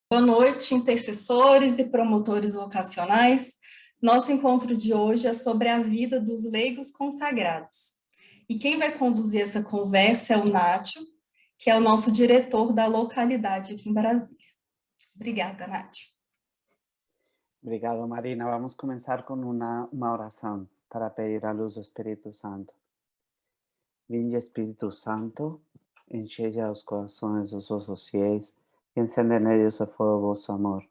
Boa noite, intercessores e promotores vocacionais. Nosso encontro de hoje é sobre a vida dos leigos consagrados. E quem vai conduzir essa conversa é o Nátio, que é o nosso diretor da localidade aqui em Brasília. Obrigada, Nátio. Obrigado, Marina. Vamos a comenzar con una oración para pedir a luz del Espíritu Santo. Vinde, Espíritu Santo, enchella los corazones de los vossos fiéis y encende en ellos el fuego de vuestro amor.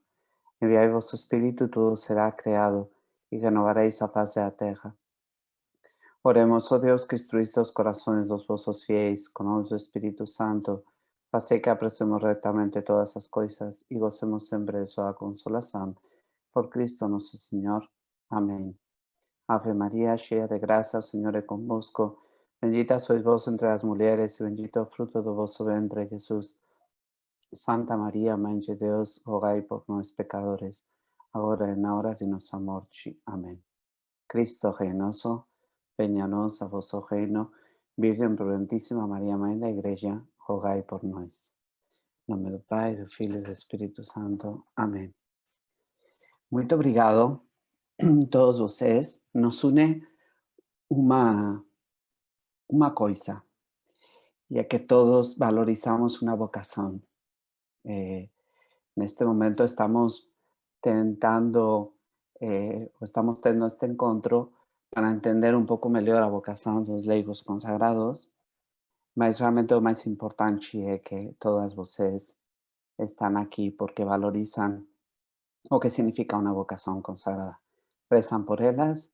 Enviai vuestro Espíritu y todo será creado y renovaréis la faz de la tierra. Oremos, oh Dios, que instruís los corazones de los vossos fiéis con el Espíritu Santo, hace que apreciemos rectamente todas las cosas y gocemos siempre de su consolación. Por Cristo nuestro Señor. Amén. Ave María, llena de gracia, el Señor es convosco. Bendita sois vos entre las mujeres y bendito el fruto de vuestro vientre, Jesús. Santa María, Madre de Dios, rogai por nosotros pecadores, ahora y en la hora de nuestra muerte. Amén. Cristo reinoso, veñanos a vuestro reino, Virgen prudentísima María, Madre de la Iglesia, rogai por nosotros. En nombre del Padre, del Hijo y del Espíritu Santo. Amén. Muito obrigado a todos vocês. Nos une uma coisa, e é que todos valorizamos uma vocação. Neste momento estamos tentando, estamos tendo este encontro para entender um pouco melhor a vocação dos leigos consagrados, mas realmente o mais importante é que todas vocês estão aqui porque valorizam o que significa uma vocação consagrada. Rezan por elas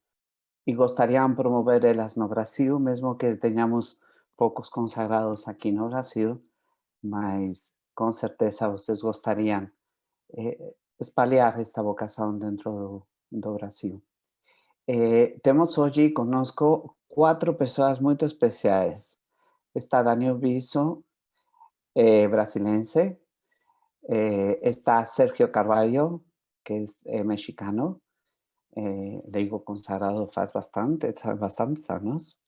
y gostarían promover elas no Brasil, mesmo que tenhamos poucos consagrados aqui no Brasil, mas com certeza vocês gostariam espalhar esta vocação dentro do Brasil. Temos hoje conosco 4 pessoas muito especiais. Está Daniel Biso, brasilense. Está Sergio Carvalho, que é mexicano. Leigo consagrado faz bastantes anos.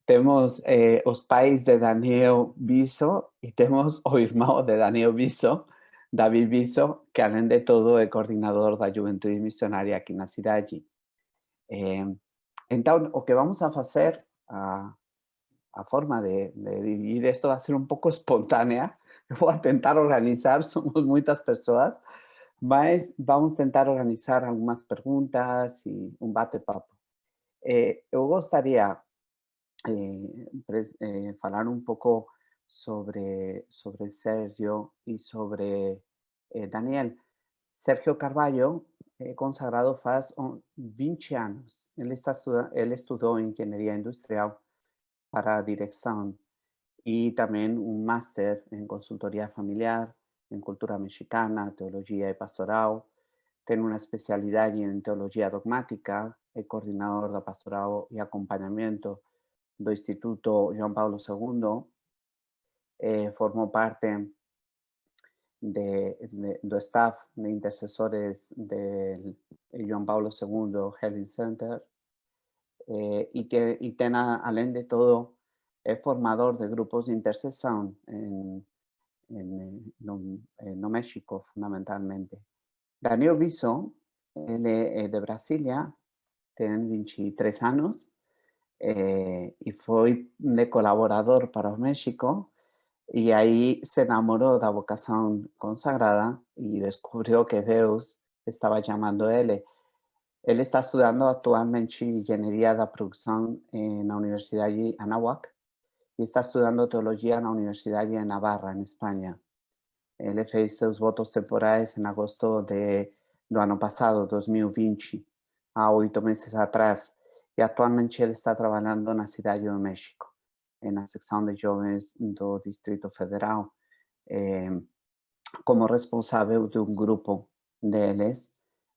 Temos os pais de Daniel Biso e temos o irmão de Daniel Biso, David Biso, que além de todo é coordenador da Juventude Missionária aqui na cidade. Então, o que vamos a fazer, a forma de dividir isto vai ser um pouco espontânea. Eu vou tentar organizar, somos muitas pessoas, mas vamos tentar organizar algumas perguntas e um bate-papo. Eu gostaria falar um pouco sobre Sergio e sobre Daniel. Sergio Carvalho é consagrado faz 20 anos. Ele estudou Engenharia Industrial para a direção e também um máster em consultoria familiar, em cultura mexicana, teologia e pastoral. Tem uma especialidade em teologia dogmática, é coordenador da pastoral e acompanhamento do Instituto João Paulo II, formou parte do staff de intercessores do João Paulo II Healing Center, e tem, além de todo, é formador de grupos de intercessão no México, fundamentalmente. Daniel Biso, ele é de Brasília, tem 23 anos, e foi de colaborador para o México, e aí se enamorou da vocação consagrada e descobriu que Deus estava chamando ele. Ele está estudando atualmente engenharia da produção na Universidade Anáhuac e está estudando teologia na Universidade de Navarra, em Espanha. Ele fez seus votos temporais em agosto do ano passado, 2020, há 8 meses atrás, e atualmente ele está trabalhando na Cidade do México, na secção de jovens do Distrito Federal, como responsável de um grupo deles,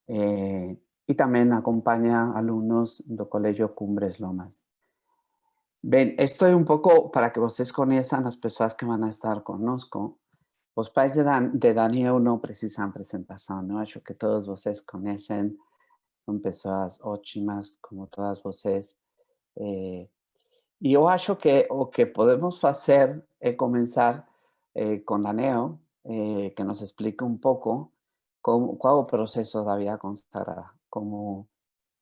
e também acompanha alunos do Colégio Cumbres Lomas. Bem, isto é um pouco para que vocês conheçam as pessoas que vão estar conosco. Os pais de Daniel não precisam apresentação, eu acho que todos vocês conhecem, são pessoas ótimas, como todas vocês. E eu acho que o que podemos fazer é começar com Daniel, que nos explique un poco cuál es el proceso de la vida consagrada,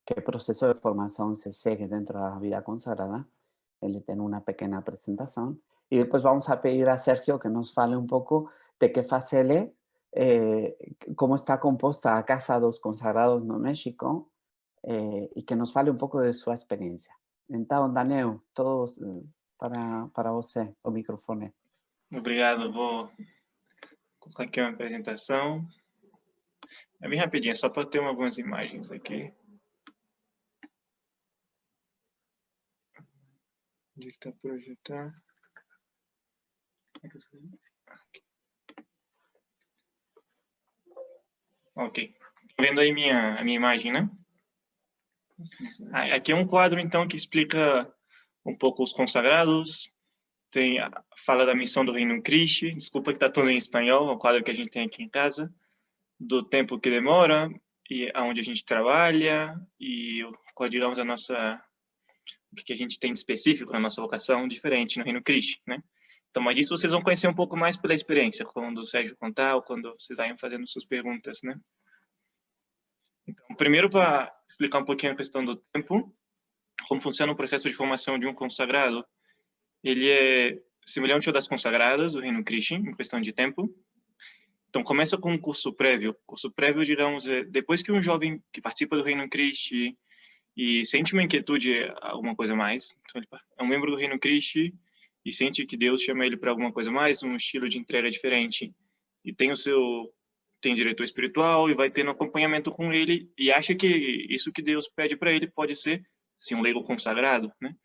qué proceso de formación se sigue dentro de la vida consagrada. Él tiene una pequeña presentación y después vamos a pedir a Sergio que nos fale un poco de qué fase él es, cómo está compuesta a Casa dos Consagrados no México, y que nos fale un pouco de sua experiencia. Então, Daniel, todos para você, o microfone. Obrigado, vou colocar aqui uma apresentação. É bem rapidinho, só para ter algumas imagens aqui. Onde está projetar? Ok. Tá vendo aí a minha imagem, né? Aqui é um quadro, então, que explica um pouco os consagrados. Fala da missão do Reino Christi. Desculpa que está tudo em espanhol, é um quadro que a gente tem aqui em casa. Do tempo que demora, e aonde a gente trabalha, e qual, digamos, o que a gente tem de específico na nossa vocação diferente no Reino Christi, né? Então, mas isso vocês vão conhecer um pouco mais pela experiência, quando o Sérgio contar, ou quando vocês vão fazendo suas perguntas, né? Então, primeiro, para explicar um pouquinho a questão do tempo, como funciona o processo de formação de um consagrado. Ele é semelhante ao das consagradas, do Reino Christi, em questão de tempo. Então, começa com um curso prévio. Curso prévio, digamos, depois que um jovem que participa do Reino Christi e sente uma inquietude, alguma coisa mais, então, ele é um membro do Reino Christi e sente que Deus chama ele para alguma coisa mais, um estilo de entrega diferente, e tem diretor espiritual e vai tendo acompanhamento com ele e acha que isso que Deus pede para ele pode ser, sim, um leigo consagrado, né?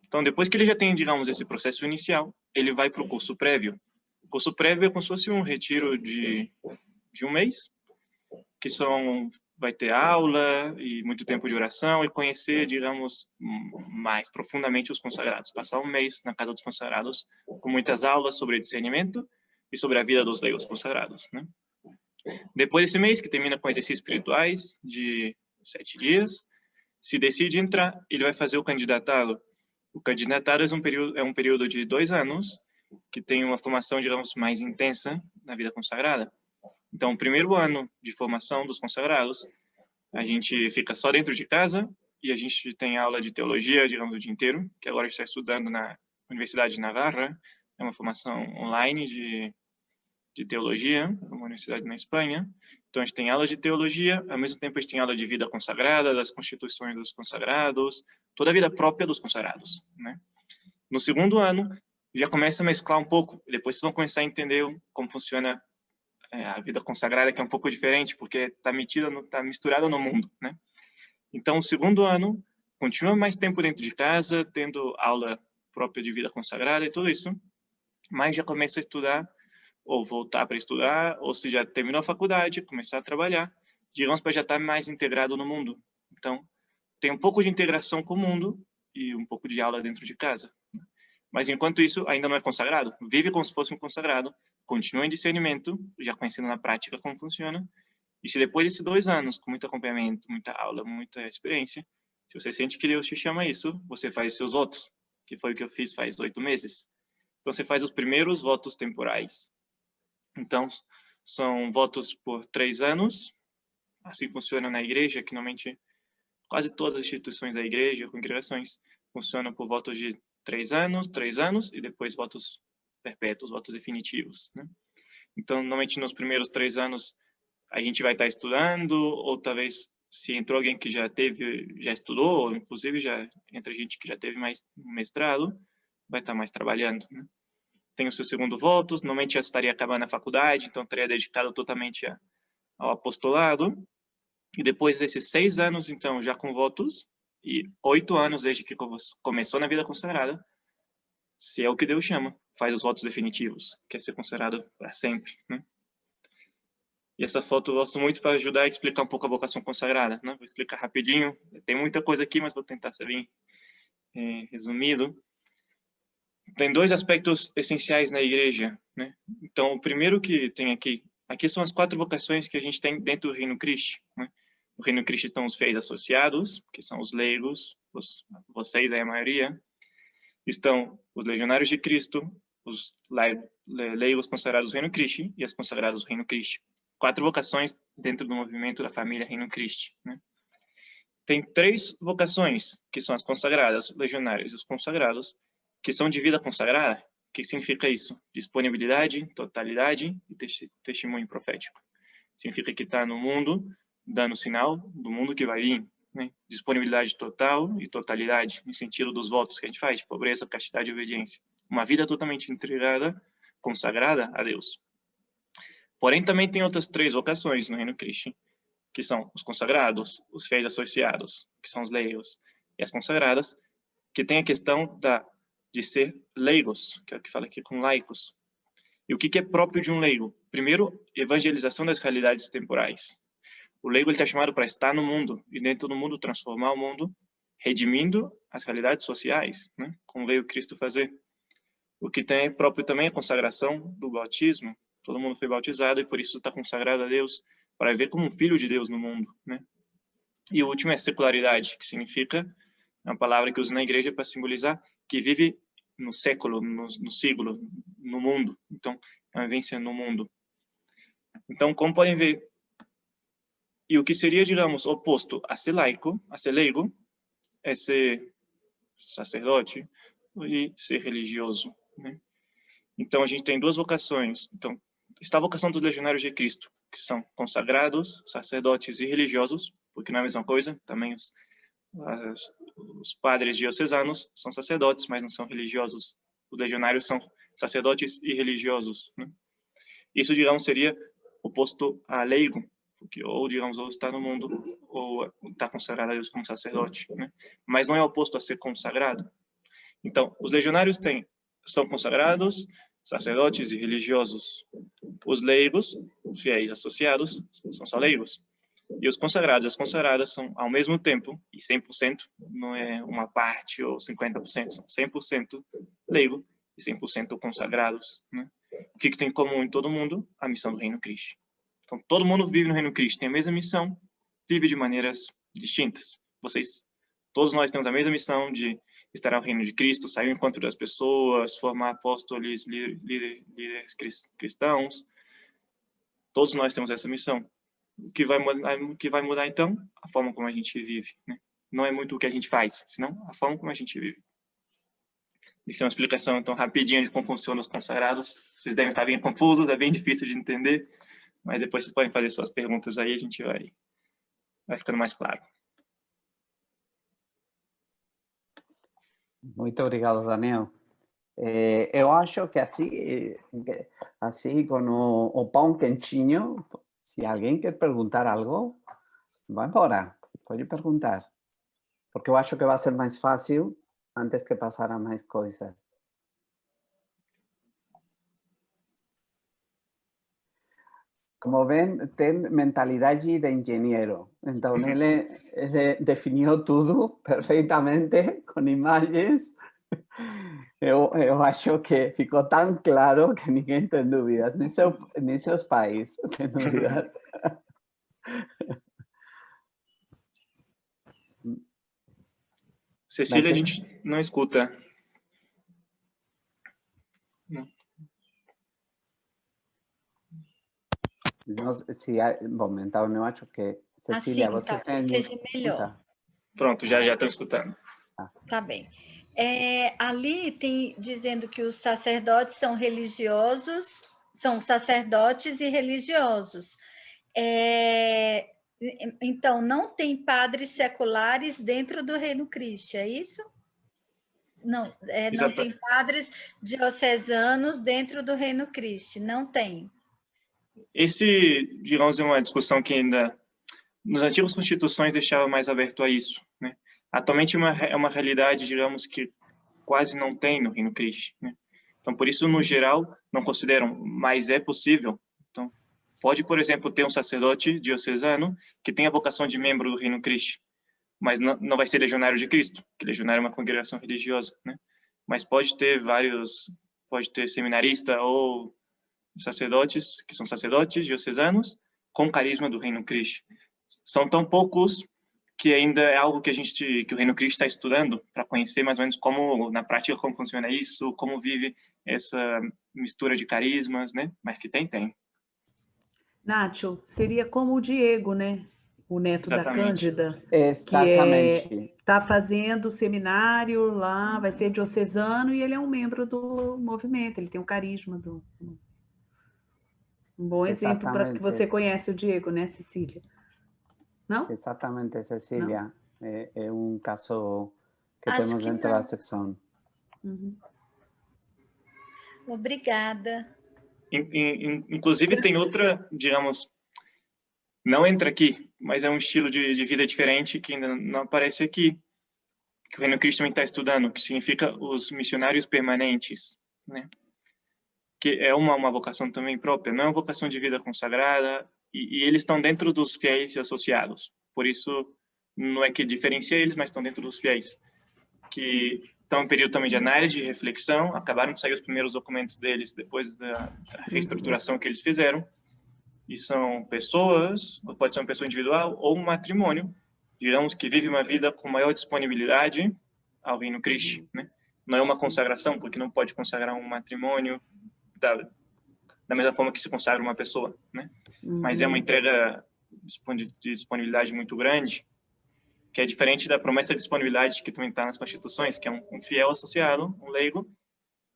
Então, depois que ele já tem, digamos, esse processo inicial, ele vai para o curso prévio. O curso prévio é como se fosse um retiro de um mês, que vai ter aula e muito tempo de oração e conhecer, digamos, mais profundamente os consagrados. Passar um mês na casa dos consagrados com muitas aulas sobre discernimento e sobre a vida dos leigos consagrados, né? Depois desse mês, que termina com exercícios espirituais de 7 dias, se decide entrar, ele vai fazer o candidatado. O candidatado é um período de 2 anos, que tem uma formação, digamos, mais intensa na vida consagrada. Então, o primeiro ano de formação dos consagrados, a gente fica só dentro de casa e a gente tem aula de teologia, digamos, o dia inteiro, que agora está estudando na Universidade de Navarra. É uma formação online de teologia, uma universidade na Espanha. Então, a gente tem aula de teologia, ao mesmo tempo a gente tem aula de vida consagrada, das constituições dos consagrados, toda a vida própria dos consagrados, né? No segundo ano, já começa a mesclar um pouco, depois vocês vão começar a entender como funciona a vida consagrada, que é um pouco diferente, porque está misturada no mundo, né? Então, o segundo ano, continua mais tempo dentro de casa, tendo aula própria de vida consagrada e tudo isso, mas já começa a estudar, ou voltar para estudar, ou se já terminou a faculdade, começar a trabalhar, digamos, para já estar mais integrado no mundo. Então, tem um pouco de integração com o mundo e um pouco de aula dentro de casa. Mas, enquanto isso, ainda não é consagrado. Vive como se fosse um consagrado, continua em discernimento, já conhecendo na prática como funciona. E se depois desses 2 anos, com muito acompanhamento, muita aula, muita experiência, se você sente que Deus te chama a isso, você faz seus votos, que foi o que eu fiz faz 8 meses. Então, você faz os primeiros votos temporais. Então, são votos por 3 anos. Assim funciona na igreja, que normalmente quase todas as instituições da igreja, congregações, funcionam por votos de 3 anos, e depois votos perpétuos, votos definitivos, né? Então, normalmente nos primeiros 3 anos, a gente vai estar estudando, ou talvez se entrou alguém que já estudou, ou inclusive já entra gente que já teve mais mestrado, vai estar mais trabalhando, né? Tem o seu segundo votos, normalmente já estaria acabando a faculdade, então estaria dedicado totalmente ao apostolado. E depois desses 6 anos, então, já com votos, e 8 anos desde que começou na vida consagrada, se é o que Deus chama, faz os votos definitivos, que é ser consagrado para sempre, né? E essa foto eu gosto muito para ajudar a explicar um pouco a vocação consagrada, né? Vou explicar rapidinho, tem muita coisa aqui, mas vou tentar ser bem resumido. Tem 2 aspectos essenciais na igreja, né? Então, o primeiro que tem aqui são as 4 vocações que a gente tem dentro do Reino Christi, né? No Reino Christi estão os fiéis associados, que são os leigos, vocês, a maioria. Estão os legionários de Cristo, os leigos consagrados do Reino Christi e as consagradas do Reino Christi. 4 vocações dentro do movimento da família Reino Christi, né? Tem 3 vocações, que são as consagradas, legionários e os consagrados, que são de vida consagrada. O que significa isso? Disponibilidade, totalidade e testemunho profético. Significa que está no mundo, dando sinal do mundo que vai vir, né? Disponibilidade total e totalidade, no sentido dos votos que a gente faz, pobreza, castidade e obediência. Uma vida totalmente entregada, consagrada a Deus. Porém, também tem outras 3 vocações no Reino Christi, que são os consagrados, os fiéis associados, que são os leigos, e as consagradas, que tem a questão de ser leigos, que é o que fala aqui com laicos. E o que é próprio de um leigo? Primeiro, evangelização das realidades temporais. O leigo está chamado para estar no mundo, e dentro do mundo transformar o mundo, redimindo as realidades sociais, né? Como veio Cristo fazer. O que tem próprio também é a consagração do bautismo. Todo mundo foi bautizado e por isso está consagrado a Deus, para viver como um filho de Deus no mundo, né? E o último é secularidade, que significa, é uma palavra que usa na igreja para simbolizar que vive no século, no siglo, no mundo. Então, é uma vivência no mundo. Então, como podem ver, e o que seria, digamos, oposto a ser laico, a ser leigo, é ser sacerdote e ser religioso, né? Então, a gente tem 2 vocações. Então, está a vocação dos legionários de Cristo, que são consagrados, sacerdotes e religiosos, porque não é a mesma coisa. Também os padres diocesanos são sacerdotes, mas não são religiosos. Os legionários são sacerdotes e religiosos, né? Isso, digamos, seria oposto a leigo, porque ou, digamos, ou está no mundo, ou está consagrado a Deus como sacerdote, né? Mas não é oposto a ser consagrado. Então, os legionários são consagrados, sacerdotes e religiosos. Os leigos, os fiéis associados, são só leigos. E os consagrados e as consagradas são, ao mesmo tempo, e 100%, não é uma parte ou 50%, são 100% leigo e 100% consagrados, né? O que tem em comum em todo mundo? A missão do Reino Christi. Então, todo mundo vive no Reino Christi, tem a mesma missão, vive de maneiras distintas. Todos nós temos a mesma missão de estar ao reino de Cristo, sair ao encontro das pessoas, formar apóstolos, líderes cristãos. Todos nós temos essa missão. O que vai mudar, então? A forma como a gente vive, né? Não é muito o que a gente faz, senão a forma como a gente vive. Isso é uma explicação, então, rapidinha de como funcionam os consagrados. Vocês devem estar bem confusos, é bem difícil de entender, mas depois vocês podem fazer suas perguntas aí, a gente vai ficando mais claro. Muito obrigado, Daniel. Eu acho que assim com o pão quentinho, se alguém quer perguntar algo, vai embora, pode perguntar. Porque eu acho que vai ser mais fácil antes que passar a mais coisas. Como ven, tem mentalidade de engenheiro. Então, ele definiu tudo perfeitamente, com imagens. Eu acho que ficou tão claro que ninguém tem dúvidas. Nem seus pais têm dúvidas. Cecília, a gente não escuta. Bom, então eu acho que Cecília, assim, você tem... seja melhor. Pronto, já estão escutando. Tá bem. Ali tem dizendo que os sacerdotes são religiosos, são sacerdotes e religiosos. Então, não tem padres seculares dentro do Reino Christi, é isso? Não, não tem padres diocesanos dentro do Reino Christi, não tem. Esse, digamos, é uma discussão que ainda, nos antigos constituições, deixava mais aberto a isso, né? Atualmente é uma realidade, digamos, que quase não tem no Reino Christi, né? Então, por isso, no geral, não consideram, mas é possível. Então, pode, por exemplo, ter um sacerdote diocesano que tenha a vocação de membro do Reino Christi, mas não vai ser legionário de Cristo, que legionário é uma congregação religiosa, né? Mas pode ter seminarista ou sacerdotes, que são sacerdotes diocesanos, com carisma do Reino Christi. São tão poucos que ainda é algo que que o Reino Cristo está estudando para conhecer mais ou menos como, na prática, como funciona isso, como vive essa mistura de carismas, né? Mas que tem. Nacho, seria como o Diego, né? O neto da Exatamente. Cândida, Exatamente. está fazendo seminário lá, vai ser diocesano e ele é um membro do movimento, ele tem um carisma um bom exemplo para que você conhece o Diego, né, Cecília? Não? Exatamente, Cecília. É um caso que Acho temos que dentro não. da secção. Uhum. Obrigada. Inclusive, tem outra, digamos, não entra aqui, mas é um estilo de vida diferente que ainda não aparece aqui, que o Reino Cristo também está estudando, que significa os missionários permanentes, né? Que é uma vocação também própria, não é uma vocação de vida consagrada, e eles estão dentro dos fiéis e associados. Por isso, não é que diferencia eles, mas estão dentro dos fiéis, que estão em período também de análise, de reflexão, acabaram de sair os primeiros documentos deles depois da reestruturação que eles fizeram, e são pessoas, ou pode ser uma pessoa individual, ou um matrimônio, digamos, que vive uma vida com maior disponibilidade ao Reino Cristo, né? Não é uma consagração, porque não pode consagrar um matrimônio da mesma forma que se consagra uma pessoa, né? Mas é uma entrega de disponibilidade muito grande, que é diferente da promessa de disponibilidade que também está nas constituições, que é um fiel associado, um leigo,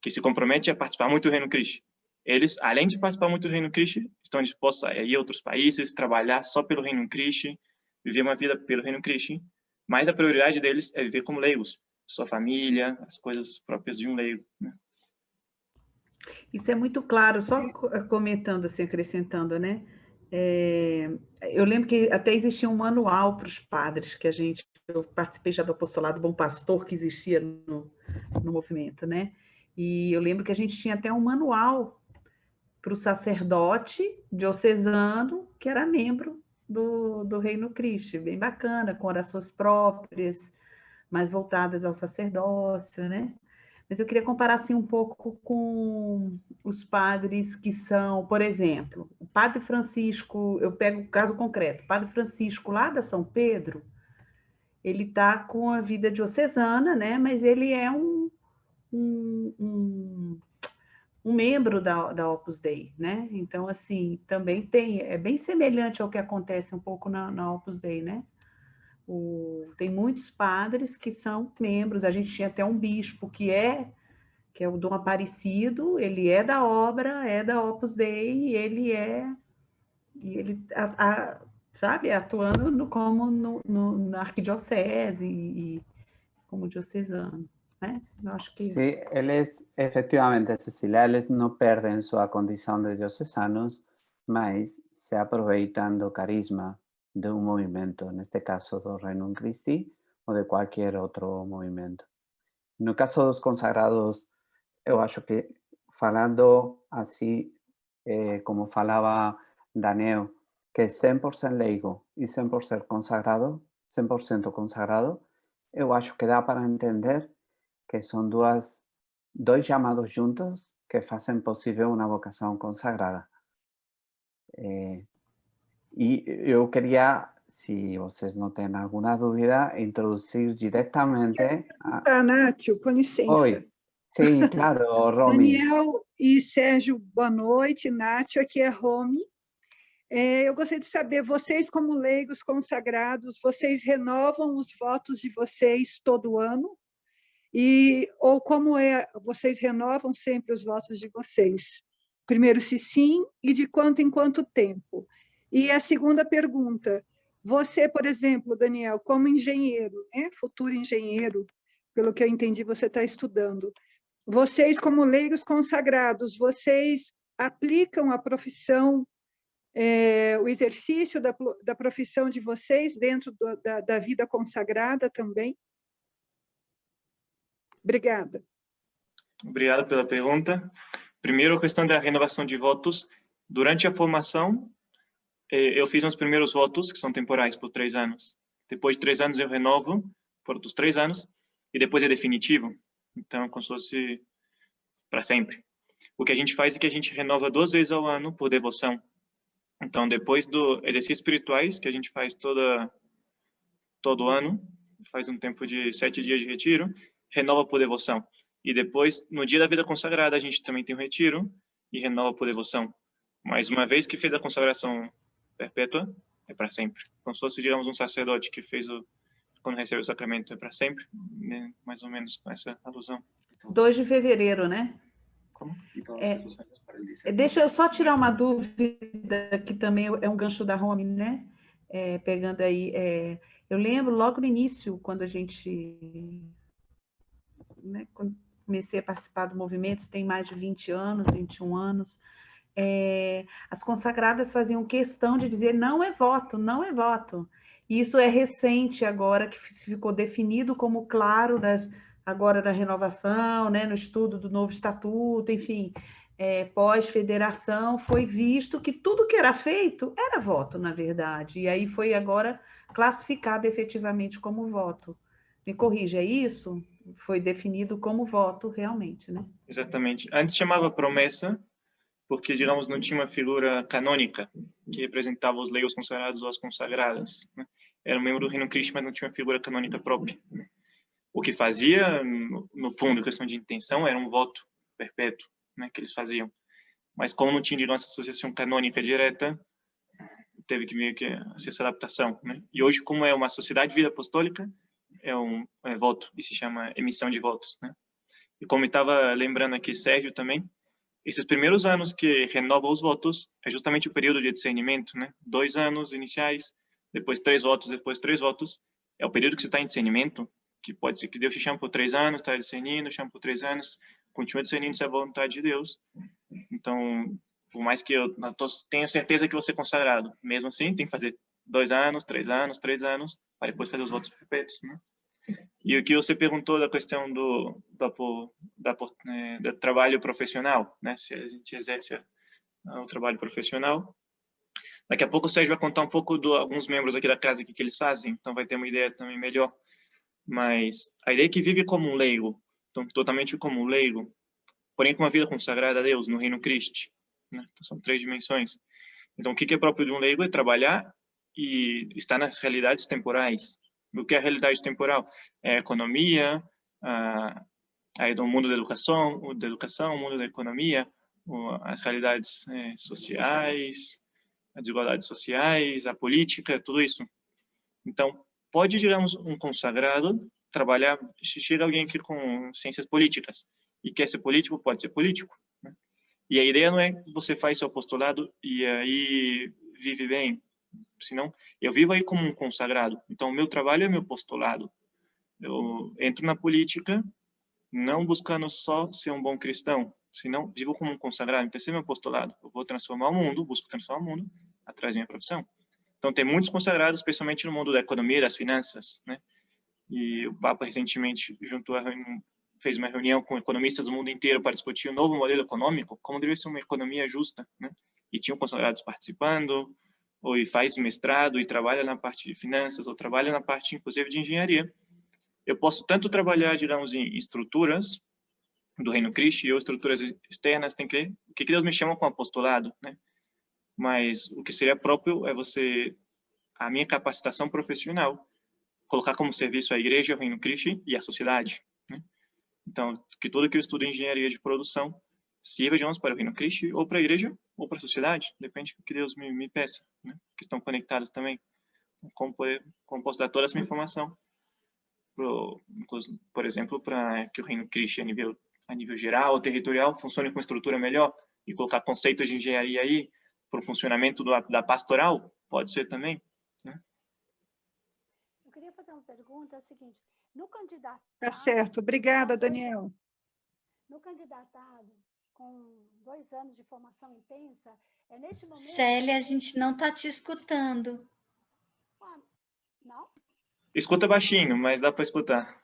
que se compromete a participar muito do Reino Cristo. Eles, além de participar muito do Reino Cristo, estão dispostos a ir a outros países, trabalhar só pelo Reino Cristo, viver uma vida pelo Reino Cristo, mas a prioridade deles é viver como leigos, sua família, as coisas próprias de um leigo, né? Isso é muito claro, só comentando assim, acrescentando, né? Eu lembro que até existia um manual para os padres, que eu participei já do apostolado Bom Pastor, que existia no movimento, né? E eu lembro que a gente tinha até um manual para o sacerdote diocesano, que era membro do Reino Cristo, bem bacana, com orações próprias, mais voltadas ao sacerdócio, né? Mas eu queria comparar assim, um pouco com os padres que são, por exemplo, o Padre Francisco, eu pego o caso concreto, o Padre Francisco lá da São Pedro, ele está com a vida diocesana, né? Mas ele é um membro da Opus Dei, né? Então, assim, também é bem semelhante ao que acontece um pouco na Opus Dei, né? Tem muitos padres que são membros, a gente tinha até um bispo que é o Dom Aparecido, ele é da obra, é da Opus Dei, e ele sabe, atuando como na arquidiocese e como diocesano, né? Eu acho que... Sí, eles, efectivamente, Cecilia, eles não perdem sua condição de diocesanos, mas se aproveitam do carisma de um movimento, neste caso do Reino Christi, ou de qualquer outro movimento. No caso dos consagrados, eu acho que, falando assim, como falava Daniel, que 100% leigo e 100% consagrado, eu acho que dá para entender que são dois chamados juntos que fazem possível uma vocação consagrada. E eu queria, se vocês não têm alguma dúvida, introduzir diretamente... Nátio, com licença. Oi. Sim, claro, Romy. Daniel e Sérgio, boa noite. Nátio, aqui é Romy. Eu gostaria de saber, vocês como leigos consagrados, vocês renovam os votos de vocês todo ano? Ou como vocês renovam sempre os votos de vocês? Primeiro, se sim, e de quanto em quanto tempo? E a segunda pergunta, você, por exemplo, Daniel, como engenheiro, né, futuro engenheiro, pelo que eu entendi, você está estudando, vocês, como leigos consagrados, vocês aplicam a profissão, o exercício da profissão de vocês dentro da vida consagrada também? Obrigada. Obrigado pela pergunta. Primeiro, a questão da renovação de votos. Durante a formação, eu fiz os primeiros votos, que são temporais, por 3 anos. Depois de 3 anos, eu renovo por outros 3 anos, e depois é definitivo. Então, como se fosse para sempre. O que a gente faz é que a gente renova 2 vezes ao ano por devoção. Então, depois do exercício espirituais, que a gente faz todo ano, faz um tempo de 7 dias de retiro, renova por devoção. E depois, no dia da vida consagrada, a gente também tem um retiro e renova por devoção. Mas uma vez que fez a consagração perpétua, é para sempre. Então, se fosse, digamos, um sacerdote que fez quando recebe o sacramento, é para sempre, né? Mais ou menos com essa alusão. 2 de fevereiro, né? Como? Deixa eu só tirar uma dúvida, que também é um gancho da Romy, né? Pegando aí, eu lembro logo no início, quando a gente, né, quando comecei a participar do movimento, tem mais de 20 anos, 21 anos, as consagradas faziam questão de dizer não é voto, não é voto. E isso é recente agora, que ficou definido como claro agora na renovação, né, no estudo do novo estatuto, enfim, pós-federação, foi visto que tudo que era feito era voto, na verdade, e aí foi agora classificado efetivamente como voto. Me corrija, é isso? Foi definido como voto realmente, né? Exatamente. Antes chamava promessa, porque, digamos, não tinha uma figura canônica que representava os leigos consagrados ou as consagradas, né? Era um membro do Reino Cristo, mas não tinha uma figura canônica própria. O que fazia, no fundo, questão de intenção, era um voto perpétuo, né, que eles faziam. Mas como não tinha, digamos, essa associação canônica direta, teve que meio que ser essa adaptação, né? E hoje, como é uma sociedade de vida apostólica, é um voto, e se chama emissão de votos, né? E como estava lembrando aqui Sérgio também, esses primeiros anos que renova os votos é justamente o período de discernimento, né? 2 anos iniciais, depois 3 votos, depois 3 votos. É o período que você está em discernimento, que pode ser que Deus te chame por 3 anos, está discernindo, chama por 3 anos, continua discernindo se é a vontade de Deus. Então, por mais que eu tenha certeza que vou ser consagrado, mesmo assim, tem que fazer 2 anos, 3 anos, 3 anos, para depois fazer os votos perpétuos, né? E o que você perguntou da questão do trabalho profissional, né? Se a gente exerce o trabalho profissional. Daqui a pouco o Sérgio vai contar um pouco de alguns membros aqui da casa, o que eles fazem, então vai ter uma ideia também melhor. Mas a ideia é que vive como um leigo, então, totalmente como um leigo, porém com uma vida consagrada a Deus, no Reino Cristo, né? Então, são 3 dimensões. Então, o que é próprio de um leigo é trabalhar e estar nas realidades temporais. O que é a realidade temporal? É a economia, aí do mundo da educação, o mundo da economia, as realidades sociais, as desigualdades sociais, a política, tudo isso. Então, pode, digamos, um consagrado trabalhar, chega alguém aqui com ciências políticas e quer ser político, pode ser político, né? E a ideia não é que você faz seu apostolado e aí vive bem, senão eu vivo aí como um consagrado. Então, o meu trabalho é meu apostolado. Eu entro na política não buscando só ser um bom cristão, senão vivo como um consagrado. Então, esse é meu apostolado. Eu vou transformar o mundo, busco transformar o mundo atrás da minha profissão. Então, tem muitos consagrados, especialmente no mundo da economia e das finanças, né? E o Papa recentemente fez uma reunião com economistas do mundo inteiro para discutir um novo modelo econômico, como deveria ser uma economia justa, né? E tinham consagrados participando, ou faz mestrado e trabalha na parte de finanças, ou trabalha na parte, inclusive, de engenharia. Eu posso tanto trabalhar, digamos, em estruturas do Reino Cristo ou estruturas externas, tem que ver o que Deus me chama com apostolado, né? Mas o que seria próprio é a minha capacitação profissional, colocar como serviço a igreja, o Reino Cristo e a sociedade, né? Então, que tudo que eu estudo em engenharia de produção sirva, digamos, para o Reino Cristo, ou para a igreja, ou para a sociedade, depende do que Deus me peça, né? Que estão conectadas também. Como posso dar toda essa informação, por exemplo, para que o Reino Cristo, a nível geral, territorial, funcione com estrutura melhor, e colocar conceitos de engenharia aí, para o funcionamento da pastoral, pode ser também, né? Eu queria fazer uma pergunta, é o seguinte, no candidatado... Tá certo, obrigada, Daniel. No candidatado, com 2 anos de formação intensa, neste momento... Célia, a gente não está te escutando. Não? Escuta baixinho, mas dá para escutar.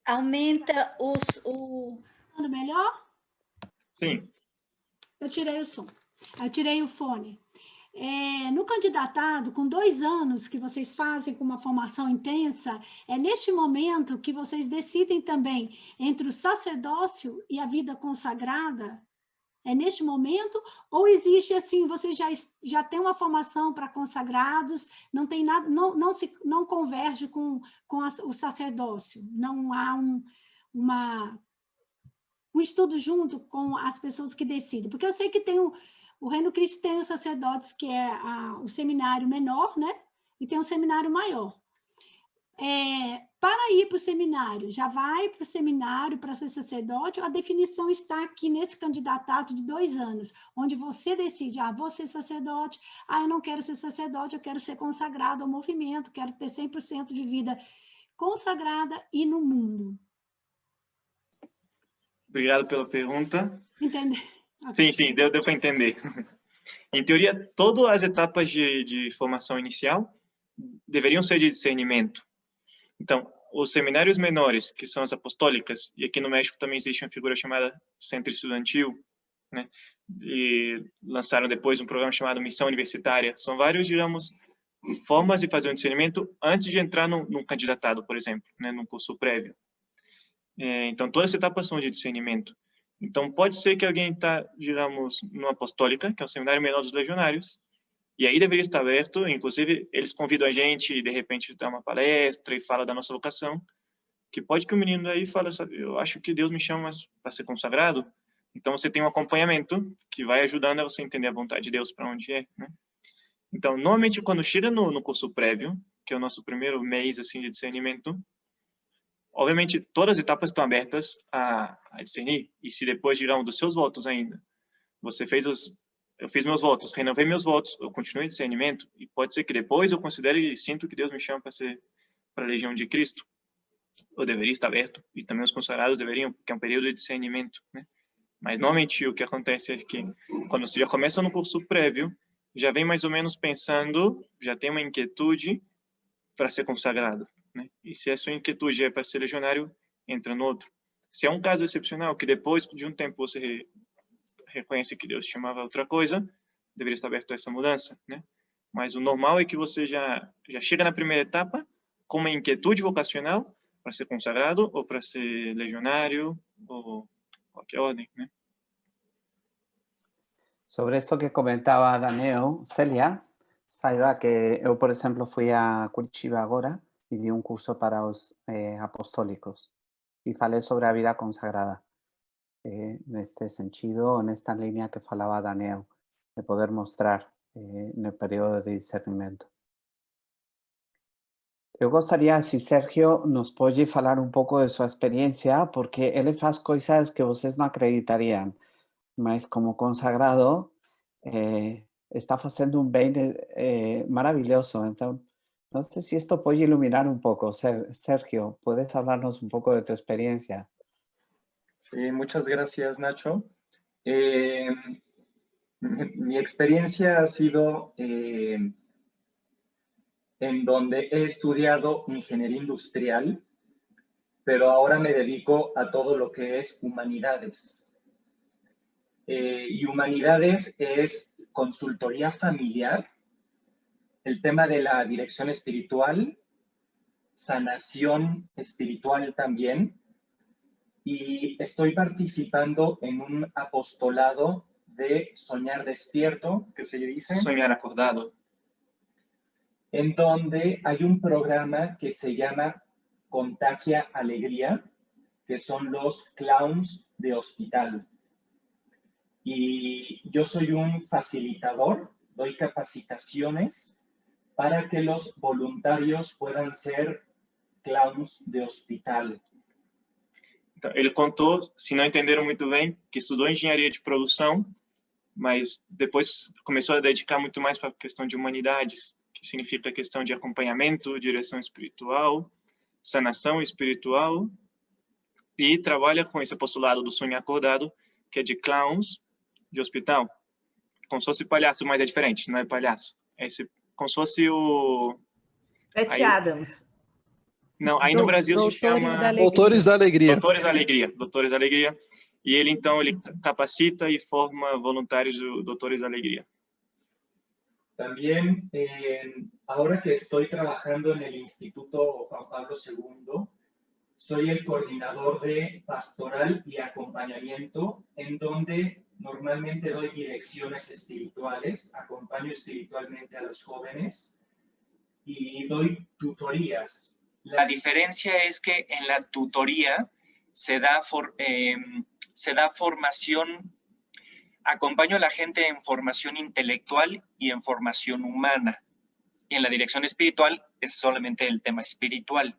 Aumenta Melhor? Sim. Eu tirei o som. Eu tirei o fone. No candidatado, com 2 anos que vocês fazem com uma formação intensa, é neste momento que vocês decidem também entre o sacerdócio e a vida consagrada? É neste momento? Ou existe assim, você já tem uma formação para consagrados, não tem nada, não converge com o sacerdócio, não há um estudo junto com as pessoas que decidem? Porque eu sei que tem o Reino Cristo tem os sacerdotes, que é o seminário menor, né? E tem o seminário maior. Para ir para o seminário, já vai para o seminário para ser sacerdote, a definição está aqui nesse candidatato de 2 anos, onde você decide, vou ser sacerdote, eu não quero ser sacerdote, eu quero ser consagrado ao movimento, quero ter 100% de vida consagrada e no mundo. Obrigado pela pergunta. Entendeu? Sim, deu para entender. Em teoria, todas as etapas de formação inicial deveriam ser de discernimento. Então, os seminários menores, que são as apostólicas, e aqui no México também existe uma figura chamada Centro Estudantil, né? E lançaram depois um programa chamado Missão Universitária. São vários, digamos, formas de fazer um discernimento antes de entrar num candidatado, por exemplo, né? Num curso prévio. Então, todas as etapas são de discernimento. Então, pode ser que alguém está, digamos, numa apostólica, que é o seminário menor dos legionários, e aí deveria estar aberto, inclusive eles convidam a gente e de repente dá uma palestra e fala da nossa vocação, que pode que o menino aí fala, sabe, eu acho que Deus me chama para ser consagrado, então você tem um acompanhamento que vai ajudando a você entender a vontade de Deus para onde é, né? Então, normalmente quando chega no curso prévio, que é o nosso primeiro mês assim de discernimento, obviamente todas as etapas estão abertas a discernir, e se depois, digamos, dos seus votos ainda, você fez eu fiz meus votos, renovei meus votos, eu continuei discernimento, e pode ser que depois eu considere e sinto que Deus me chama para a Legião de Cristo. Eu deveria estar aberto, e também os consagrados deveriam, porque é um período de discernimento, né? Mas, normalmente, o que acontece é que, quando você já começa no curso prévio, já vem mais ou menos pensando, já tem uma inquietude para ser consagrado, né? E se a sua inquietude é para ser legionário, entra no outro. Se é um caso excepcional, que depois de um tempo você reconhece que Deus chamava outra coisa, deveria estar aberto a essa mudança, né? Mas o normal é que você já chega na primeira etapa com uma inquietude vocacional para ser consagrado ou para ser legionário ou qualquer ordem, né? Sobre esto que comentaba Daniel, Celia, saiba que eu, por exemplo, fui a Curitiba agora e di um curso para os apostólicos e falei sobre a vida consagrada. Neste sentido, nesta linha que falava Daniel, de poder mostrar no período de discernimento. Eu gostaria, se Sergio nos pode falar um pouco de sua experiência, porque ele faz coisas que vocês não acreditariam, mas como consagrado está fazendo um bem maravilhoso. Então, não sei se isto pode iluminar um pouco. Sergio, ¿puedes hablarnos un poco de tu experiencia? Sí, muchas gracias, Nacho. Mi experiencia ha sido en donde he estudiado ingeniería industrial, pero ahora me dedico a todo lo que es humanidades. Y humanidades es consultoría familiar, el tema de la dirección espiritual, sanación espiritual también, y estoy participando en un apostolado de Soñar Despierto, que se dice. Soñar Acordado. En donde hay un programa que se llama Contagia Alegría, que son los clowns de hospital. Y yo soy un facilitador, doy capacitaciones para que los voluntarios puedan ser clowns de hospital. Então, ele contou, se não entenderam muito bem, que estudou engenharia de produção, mas depois começou a dedicar muito mais para a questão de humanidades, que significa a questão de acompanhamento, direção espiritual, sanação espiritual, e trabalha com esse apostolado do Sonho Acordado, que é de clowns de hospital. Como se fosse palhaço, mas é diferente, não é palhaço. É como se fosse o... Patch Adams. Não, aí no Brasil se chama... Doutores da Alegria. Doutores da Alegria. Doutores da Alegria. E ele, então, ele capacita e forma voluntários do Doutores da Alegria. También, ahora que estoy trabajando en el Instituto Juan Pablo II, soy el coordinador de pastoral y acompañamiento, en donde normalmente doy direcciones espirituales, acompaño espiritualmente a los jóvenes y doy tutorías. La diferencia es que en la tutoría se da formación, acompaño a la gente en formación intelectual y en formación humana. Y en la dirección espiritual es solamente el tema espiritual.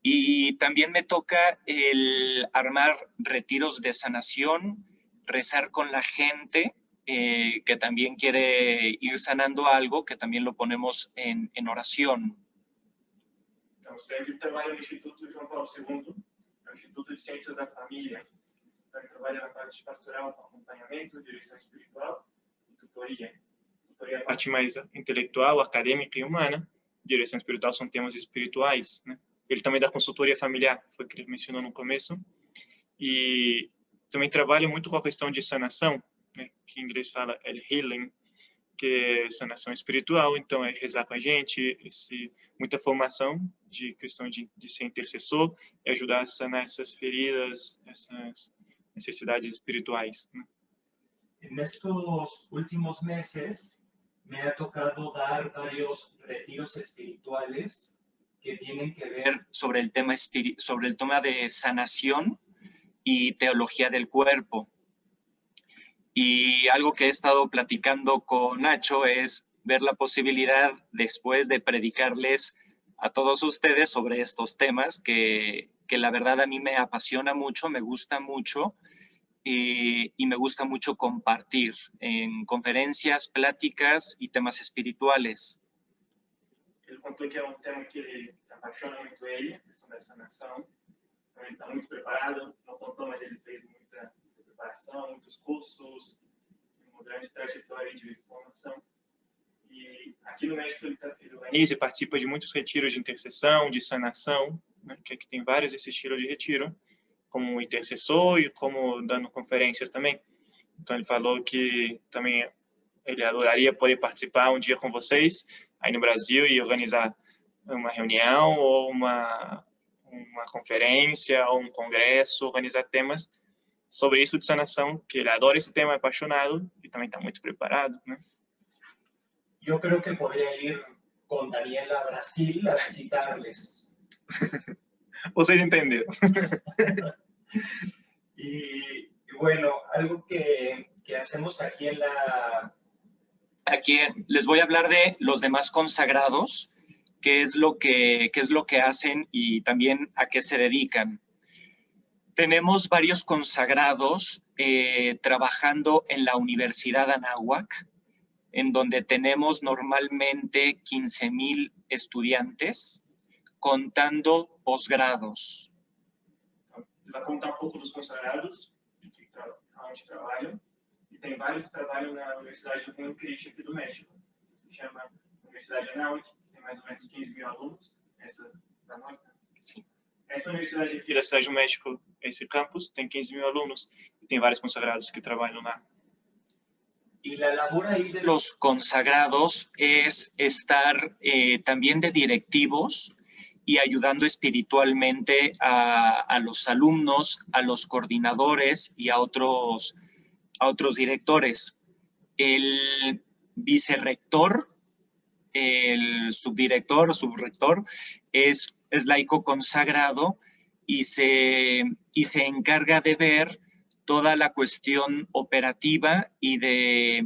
Y también me toca el armar retiros de sanación, rezar con la gente que también quiere ir sanando algo, que también lo ponemos en oración. Então, sempre trabalha no Instituto João Paulo II, no Instituto de Ciências da Família. Então, ele trabalha na parte pastoral, acompanhamento, direção espiritual e tutoria. Tutoria é a parte mais intelectual, acadêmica e humana. Direção espiritual são temas espirituais, né? Ele também dá consultoria familiar, foi o que ele mencionou no começo. E também trabalha muito com a questão de sanação, né? Que em inglês fala healing, que é sanação espiritual. Então, é rezar com a gente, muita formação de questão de ser intercessor e ajudar a sanar essas feridas, essas necessidades espirituais, né? En estos últimos meses me ha tocado dar varios retiros espirituales que tienen que ver sobre el tema de sanación y teología del cuerpo. Y algo que he estado platicando con Nacho es ver la posibilidad después de predicarles a todos ustedes sobre estos temas que la verdad a mí me apasiona mucho, me gusta mucho y me gusta mucho compartir en conferencias, pláticas y temas espirituales. Ele contou que é tema que ele apaixona muito ele, a questão da sanação. Então, ele está muito preparado, não contou, mas ele fez muita preparação, muitos cursos, uma grande trajetória de formação. E aqui no México ele organiza e participa de muitos retiros de intercessão, de sanação, né, que aqui tem vários desse estilo de retiro, como intercessor e como dando conferências também. Então ele falou que também ele adoraria poder participar um dia com vocês aí no Brasil e organizar uma reunião ou uma conferência ou um congresso, organizar temas sobre isso de sanação, que ele adora esse tema, é apaixonado e também está muito preparado, né? Yo creo que podría ir con Daniela a Brasil a visitarles. Vocês entenderam. Y bueno, algo que hacemos aquí en la... Aquí les voy a hablar de los demás consagrados, qué es lo que hacen y también a qué se dedican. Tenemos varios consagrados trabajando en la Universidad Anáhuac, en donde tenemos normalmente 15,000 estudiantes, contando posgrados. Vai contar um pouco dos consagrados, onde trabalham, e tem vários que trabalham na Universidade do Reino Cristo aqui do México. Se chama Universidade Anáhuac, que tem mais ou menos 15,000 alunos, essa da noite. Sim. Essa universidade aqui da Cidade do México, esse campus, tem 15,000 alunos, e tem vários consagrados que trabalham lá. Y la labor ahí de Los consagrados es estar también de directivos y ayudando espiritualmente a los alumnos, a los coordinadores y a otros directores. El vicerrector, el subdirector o subrector es laico consagrado y se encarga de ver toda la cuestión operativa y de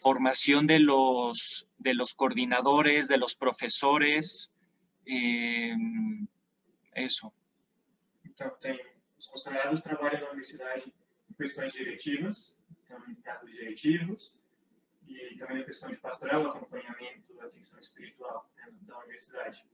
formación de los coordinadores, de los profesores, eso. Então, os consagrados trabalham na universidade em questões diretivas, então, em cargos diretivos, e também na questão de pastoral, acompanhamento, atenção espiritual dentro da universidade.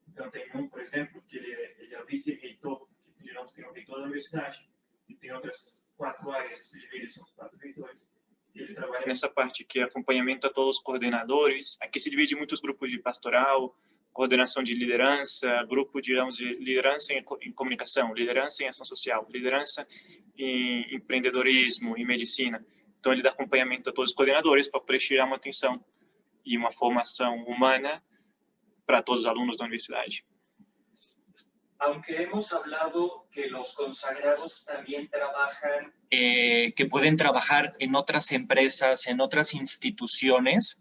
Então, tem por exemplo, que ele é vice-reitor, que geralmente tem o reitor da universidade, e tem outras 4 áreas que se dividem, são os 4 reitores. E ele trabalha nessa parte que é acompanhamento a todos os coordenadores. Aqui se divide em muitos grupos de pastoral, coordenação de liderança, grupo, digamos, de liderança em comunicação, liderança em ação social, liderança em empreendedorismo, em medicina. Então, ele dá acompanhamento a todos os coordenadores para prestar uma atenção e uma formação humana para todos os alunos da universidade. aunque hemos hablado que los consagrados también trabajan, que pueden trabajar en otras empresas, en otras instituciones,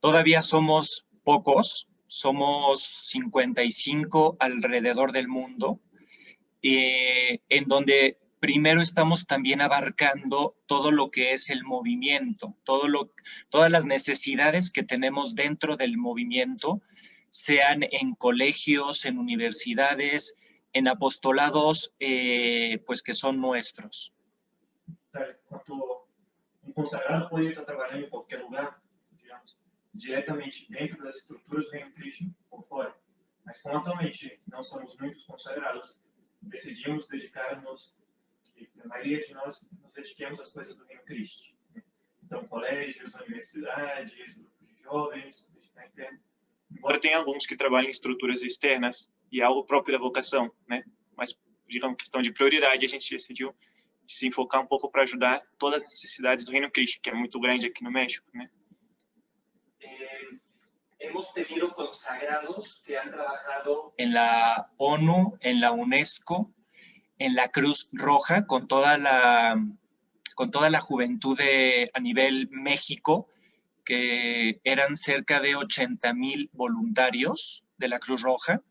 todavía somos pocos, somos 55 alrededor del mundo, en donde primero estamos también abarcando todo lo que es el movimiento, todas las necesidades que tenemos dentro del movimiento, sean en colegios, en universidades, en apostolados, pues que son nuestros. Enquanto consagrado poderia estar trabalhando em qualquer lugar, digamos, diretamente dentro das estruturas do Reino Cristo ou fora. Mas como atualmente não somos muitos consagrados, decidimos dedicar-nos, a maioria de nós nos dediquemos às coisas do Reino Cristo. Então, colégios, universidades, grupos de jovens, embora tenha alguns que trabalham em estruturas externas e é algo próprio da vocação, né? Mas, digamos, questão de prioridade, a gente decidiu se enfocar um pouco para ajudar todas as necessidades do Reino Cristo, que é muito grande aqui no México, né? Hemos tenido consagrados que han trabajado en la ONU, en la UNESCO, en la Cruz Roja, con toda la juventud a nivel México, que eran cerca de 80,000 voluntarios de la Cruz Roja.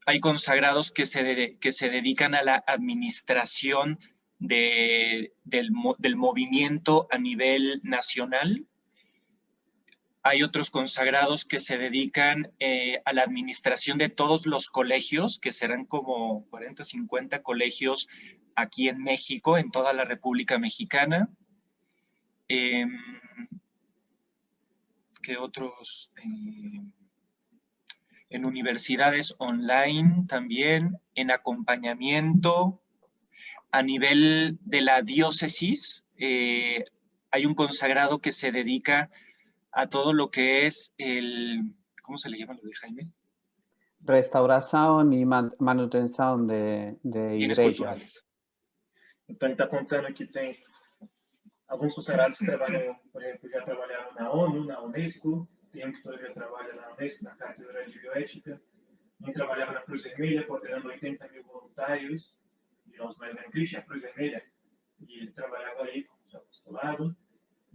Hay consagrados que se dedican a la administración del movimiento a nivel nacional. Hay otros consagrados que se dedican a la administración de todos los colegios, que serán como 40, 50 colegios aquí en México, en toda la República Mexicana. ¿Qué otros? En universidades online también, en acompañamiento. A nivel de la diócesis, hay un consagrado que se dedica a todo lo que es ¿cómo se le llama lo de Jaime? Restauração e manutenção de igrejas. Então, ele está contando que tem alguns consagrados que trabalham, por exemplo, já trabalharam na ONU, na UNESCO, tem um que todavia trabalha na UNESCO, na Cátedra de Bioética, um trabalhava na Cruz Vermelha, coordenando 80,000 voluntários, e aos mais Reino Cristo, a Cruz Vermelha, e ele trabalhava aí com o seu apostolado.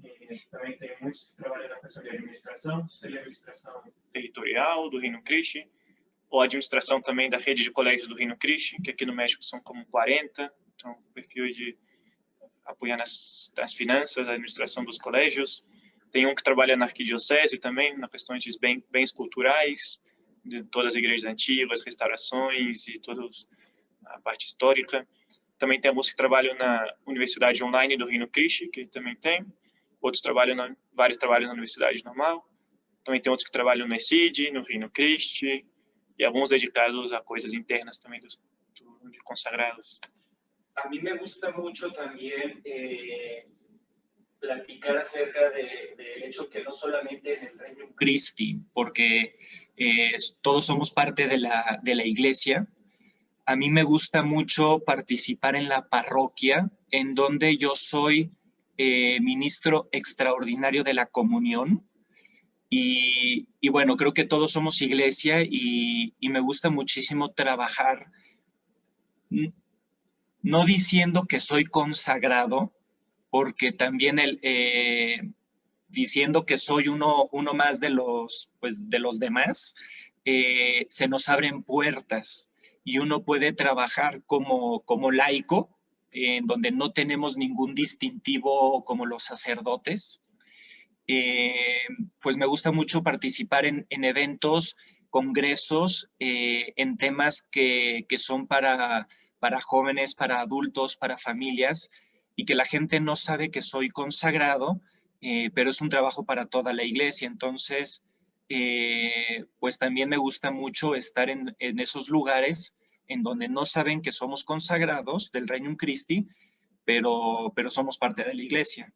E também tem muitos que trabalham na questão de administração, seria administração territorial do Reino Cristo, ou administração também da rede de colégios do Reino Cristo, que aqui no México são como 40, então o perfil de apoiar nas finanças, a administração dos colégios. Tem um que trabalha na arquidiocese também, na questões de bens culturais, de todas as igrejas antigas, restaurações e toda a parte histórica. Também tem alguns que trabalham na Universidade Online do Reino Cristo, que também tem. Outros trabalham, vários trabalham na Universidade Normal. Também tem outros que trabalham no ESID, no Reino Cristo, e alguns dedicados a coisas internas também de consagrados. A mí me gusta mucho también platicar acerca del hecho que no solamente en el Reino Christi, porque todos somos parte de la iglesia. A mí me gusta mucho participar en la parroquia, en donde yo soy ministro extraordinario de la comunión. Y bueno, creo que todos somos iglesia y me gusta muchísimo trabajar, no diciendo que soy consagrado, porque también diciendo que soy uno más de los demás, se nos abren puertas y uno puede trabajar como laico, en donde no tenemos ningún distintivo como los sacerdotes. Pues me gusta mucho participar en eventos, congresos, en temas que son para jóvenes, para adultos, para familias, y que la gente no sabe que soy consagrado, pero es un trabajo para toda la iglesia. Entonces, pues también me gusta mucho estar en esos lugares en donde no saben que somos consagrados del Reino Christi, pero somos parte de la iglesia.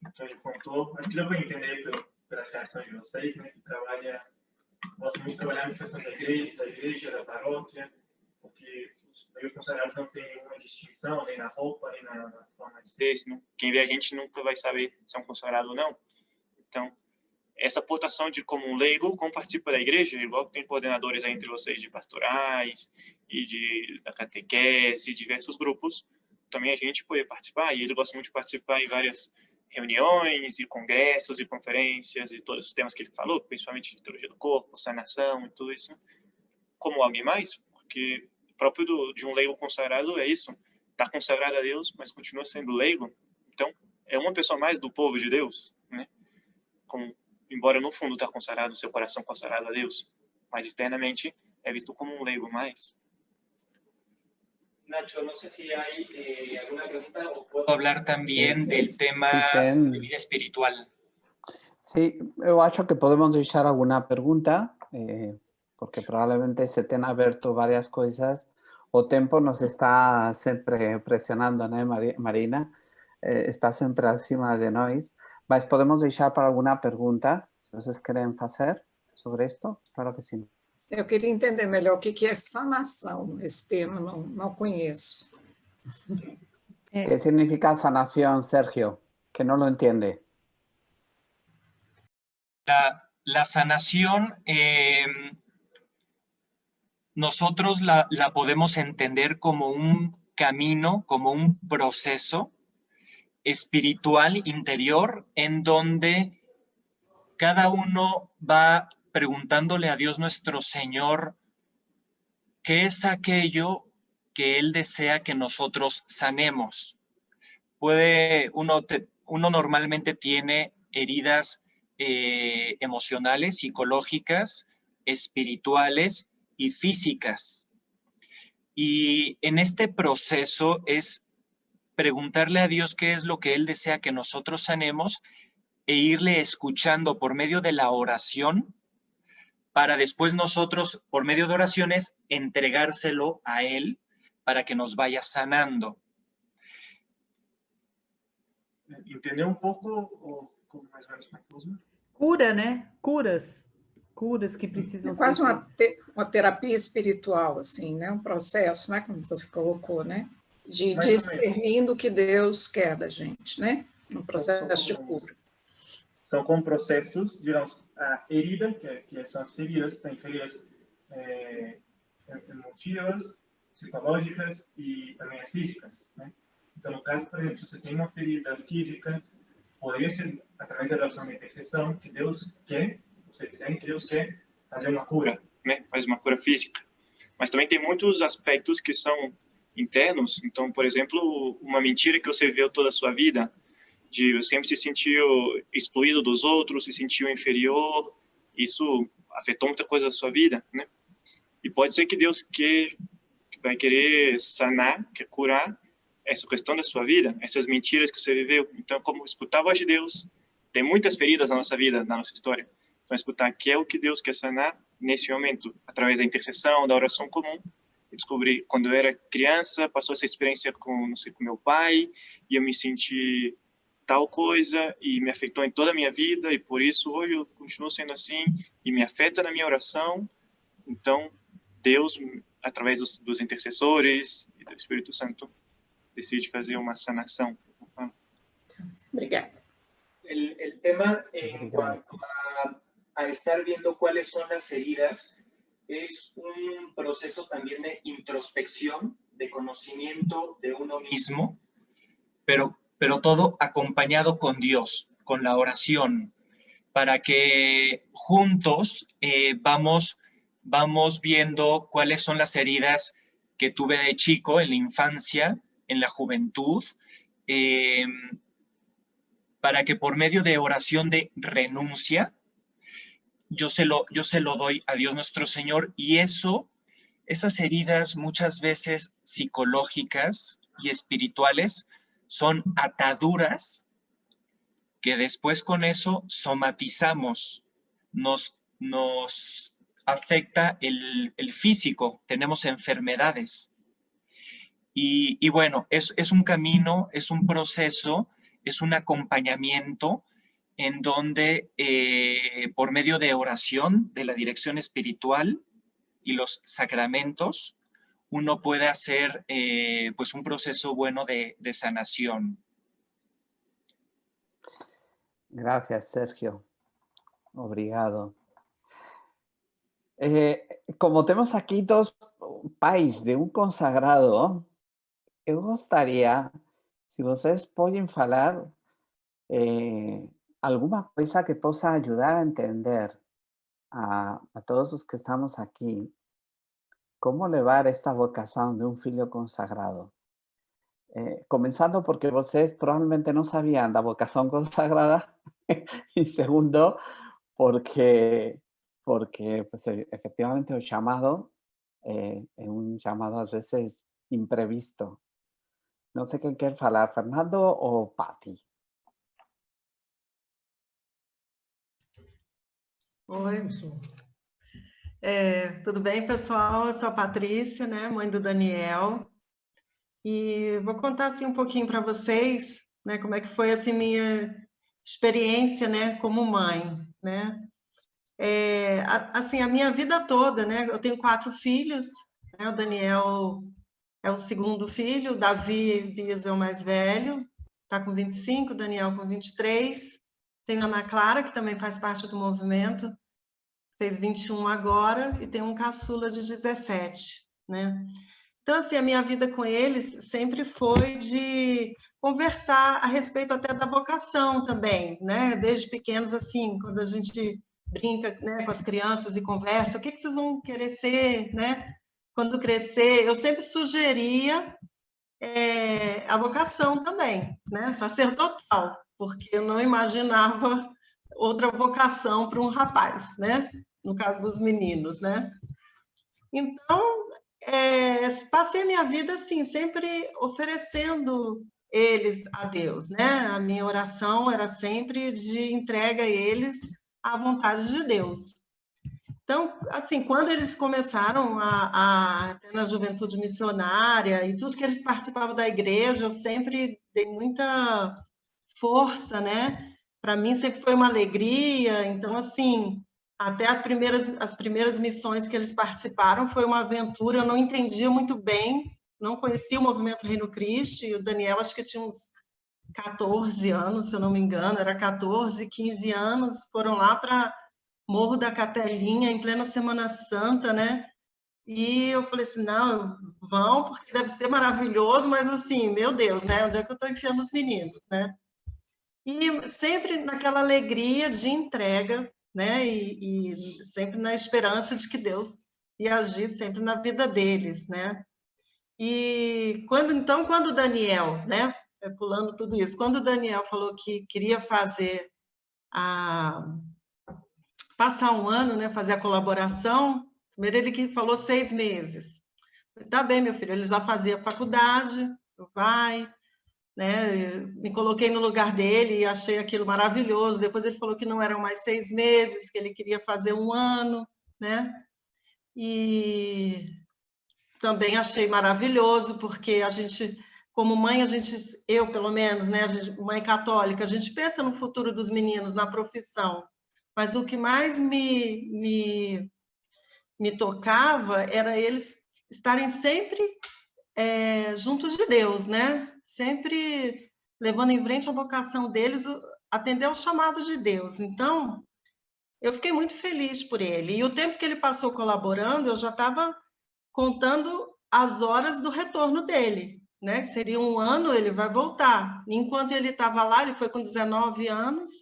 Então, ele contou, acho que deu para entender pelas reações de vocês, né, que gosta muito de trabalhar nas questões da igreja, da paróquia, porque os consagrados não têm nenhuma distinção, nem na roupa, nem na forma de ser. Quem vê a gente nunca vai saber se é um consagrado ou não. Então, essa aportação de como um leigo, como participa da igreja, igual tem coordenadores aí entre vocês de pastorais e da catequese, diversos grupos, também a gente pode participar, e ele gosta muito de participar em várias reuniões e congressos e conferências e todos os temas que ele falou, principalmente de teologia do corpo, sanação e tudo isso, como alguém mais, porque próprio de um leigo consagrado é isso, está consagrado a Deus, mas continua sendo leigo, então é uma pessoa mais do povo de Deus, né? Embora no fundo está consagrado, seu coração consagrado a Deus, mas externamente é visto como um leigo mais. Nacho, no sé si hay alguna pregunta o puedo hablar también del tema de vida espiritual. Sí, eu acho que podemos deixar alguna pergunta, porque probablemente se tenha aberto várias coisas. O tempo nos está sempre pressionando, né, Marina? Está sempre acima de nós. Mas podemos deixar para alguma pergunta, se vocês querem fazer sobre isto. Claro que sim. Eu queria entender melhor o que é sanação, esse termo não conheço. ¿Qué significa sanación, Sergio? Que no lo entiende. La sanación, nosotros la podemos entender como un camino, como un proceso espiritual interior en donde cada uno va preguntándole a Dios nuestro Señor qué es aquello que Él desea que nosotros sanemos. Uno normalmente tiene heridas emocionales, psicológicas, espirituales y físicas. Y en este proceso es preguntarle a Dios qué es lo que Él desea que nosotros sanemos e irle escuchando por medio de la oración para después nosotros, por medio de oraciones, entregárselo a Él para que nos vaya sanando. ¿Entendeu um pouco ou como mais ou menos confuso? Cura, né? Curas que precisam ser... Quase uma terapia espiritual, assim, né? Um processo, né? Como você colocou, né? De discernir o que Deus quer da gente, né? Um processo de cura. São como processos, digamos, a herida, que são as feridas, tem feridas emotivas, psicológicas e também as físicas, né? Então, no caso, por exemplo, se você tem uma ferida física, poderia ser através da oração de intercessão que Deus quer, você sente que Deus quer fazer uma cura, né? Faz uma cura física. Mas também tem muitos aspectos que são internos. Então, por exemplo, uma mentira que você viveu toda a sua vida, de sempre se sentiu excluído dos outros, se sentiu inferior, isso afetou muita coisa da sua vida, né? E pode ser que Deus vai querer sanar, quer curar essa questão da sua vida, essas mentiras que você viveu. Então, como escutar a voz de Deus, tem muitas feridas na nossa vida, na nossa história. Então, escutar que é o que Deus quer sanar nesse momento, através da intercessão, da oração comum. Eu descobri, quando eu era criança, passou essa experiência com, não sei, com meu pai, e eu me senti tal coisa, e me afetou em toda a minha vida, e por isso hoje eu continuo sendo assim, e me afeta na minha oração. Então, Deus, através dos intercessores e do Espírito Santo, decide fazer uma sanação. Obrigada. El tema en cuanto a estar viendo cuáles son las heridas es un proceso también de introspección, de conocimiento de uno mismo, pero todo acompañado con Dios, con la oración, para que juntos vamos viendo cuáles son las heridas que tuve de chico en la infancia, en la juventud, para que por medio de oración de renuncia, yo se lo doy a Dios nuestro Señor, y esas heridas muchas veces psicológicas y espirituales son ataduras que después con eso somatizamos, nos afecta el físico, tenemos enfermedades. Y bueno, es un camino, es un proceso, es un acompañamiento en donde por medio de oración, de la dirección espiritual y los sacramentos, uno puede hacer pues un proceso bueno de sanación. Gracias, Sergio. Obrigado. Como temos aqui dos pais de um consagrado, eu gostaria, se vocês podem falar alguma coisa que possa ajudar a entender a todos os que estamos aqui como levar esta vocação de um filho consagrado. Comenzando porque vocês provavelmente não sabiam da vocação consagrada, e segundo, porque pues, efectivamente o chamado é um chamado às vezes imprevisto. Não sei quem quer falar, Fernando ou Patti? Oi, Ju. Tudo bem, pessoal? Eu sou a Patrícia, né, mãe do Daniel, e vou contar assim um pouquinho para vocês, né, como é que foi assim minha experiência, né, como mãe, né? Assim, a minha vida toda, né? Eu tenho 4 filhos, né? O Daniel é o segundo filho, o Davi Bias é o mais velho, está com 25, o Daniel com 23. Tenho a Ana Clara, que também faz parte do movimento, fez 21 agora, e tem um caçula de 17, né? Então, assim, a minha vida com eles sempre foi de conversar a respeito até da vocação também, né? Desde pequenos, assim, quando a gente brinca, né, com as crianças e conversa, o que vocês vão querer ser, né? Quando crescer, eu sempre sugeria a vocação também, né? Sacerdotal, porque eu não imaginava outra vocação para um rapaz, né? No caso dos meninos, né? Então, passei a minha vida assim, sempre oferecendo eles a Deus, né? A minha oração era sempre de entrega a eles à vontade de Deus. Então, assim, quando eles começaram a ter na juventude missionária e tudo que eles participavam da igreja, eu sempre dei muita força, né? Para mim sempre foi uma alegria. Então, assim, até as primeiras missões que eles participaram foi uma aventura. Eu não entendia muito bem, não conhecia o movimento Reino Cristo, e o Daniel acho que tinha uns 14 anos, se eu não me engano, era 14, 15 anos, foram lá para Morro da Capelinha, em plena Semana Santa, né? E eu falei assim, não, vão, porque deve ser maravilhoso, mas assim, meu Deus, né? Onde é que eu estou enfiando os meninos, né? E sempre naquela alegria de entrega, né? E sempre na esperança de que Deus ia agir sempre na vida deles, né? E quando o Daniel, né? Pulando tudo isso, quando o Daniel falou que queria fazer passar um ano, né? Fazer a colaboração, primeiro ele que falou 6 meses. Tá bem, meu filho, ele já fazia faculdade, vai, né? Me coloquei no lugar dele e achei aquilo maravilhoso. Depois ele falou que não eram mais 6 meses, que ele queria fazer 1 ano, né? E também achei maravilhoso, porque a gente, como mãe, eu pelo menos, né? Mãe católica, a gente pensa no futuro dos meninos, na profissão. Mas o que mais me tocava era eles estarem sempre juntos de Deus, né? Sempre levando em frente a vocação deles, atender ao chamado de Deus. Então, eu fiquei muito feliz por ele. E o tempo que ele passou colaborando, eu já estava contando as horas do retorno dele, né? Que seria 1 ano, ele vai voltar. Enquanto ele estava lá, ele foi com 19 anos,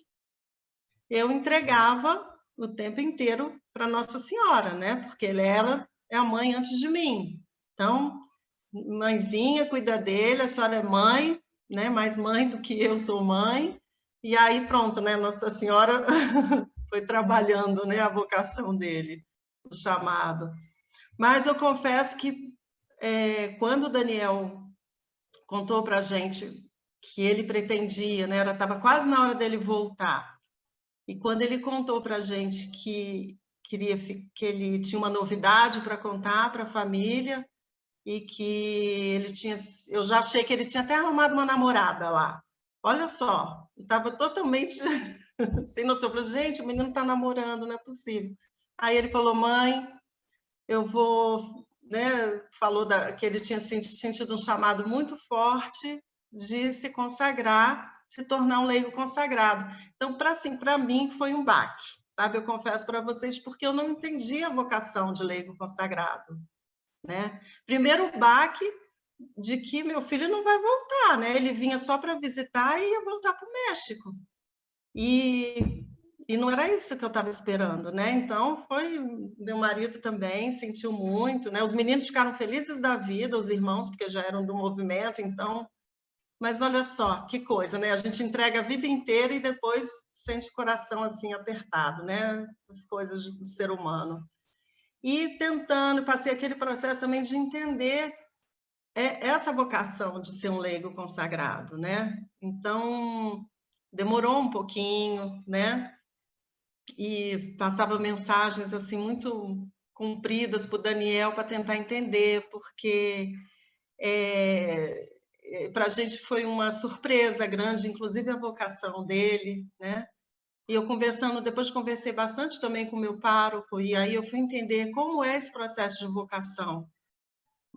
eu entregava o tempo inteiro para Nossa Senhora, né? Porque ela é a mãe antes de mim. Então, mãezinha, cuida dele, a senhora é mãe, né? Mais mãe do que eu sou mãe. E aí, pronto, né? Nossa Senhora foi trabalhando, né? A vocação dele, o chamado. Mas eu confesso que quando o Daniel contou para a gente que ele pretendia, né? Estava quase na hora dele voltar. E quando ele contou para a gente que ele tinha uma novidade para contar para a família e que eu já achei que ele tinha até arrumado uma namorada lá. Olha só, estava totalmente sem noção. Eu falei, gente, o menino está namorando, não é possível. Aí ele falou, mãe, eu vou, né? Falou que ele tinha sentido um chamado muito forte de se consagrar, se tornar um leigo consagrado. Então, para mim, foi um baque, sabe? Eu confesso para vocês, porque eu não entendi a vocação de leigo consagrado, né? Primeiro o baque de que meu filho não vai voltar, né? Ele vinha só para visitar e ia voltar para o México. E não era isso que eu estava esperando, né? Então, meu marido também sentiu muito, né? Os meninos ficaram felizes da vida, os irmãos, porque já eram do movimento, então... Mas olha só, que coisa, né? A gente entrega a vida inteira e depois sente o coração assim apertado, né? As coisas do ser humano. E passei aquele processo também de entender essa vocação de ser um leigo consagrado, né? Então, demorou um pouquinho, né? E passava mensagens assim muito compridas para o Daniel para tentar entender, porque para a gente foi uma surpresa grande, inclusive a vocação dele, né? E eu depois conversei bastante também com o meu pároco, e aí eu fui entender como é esse processo de vocação,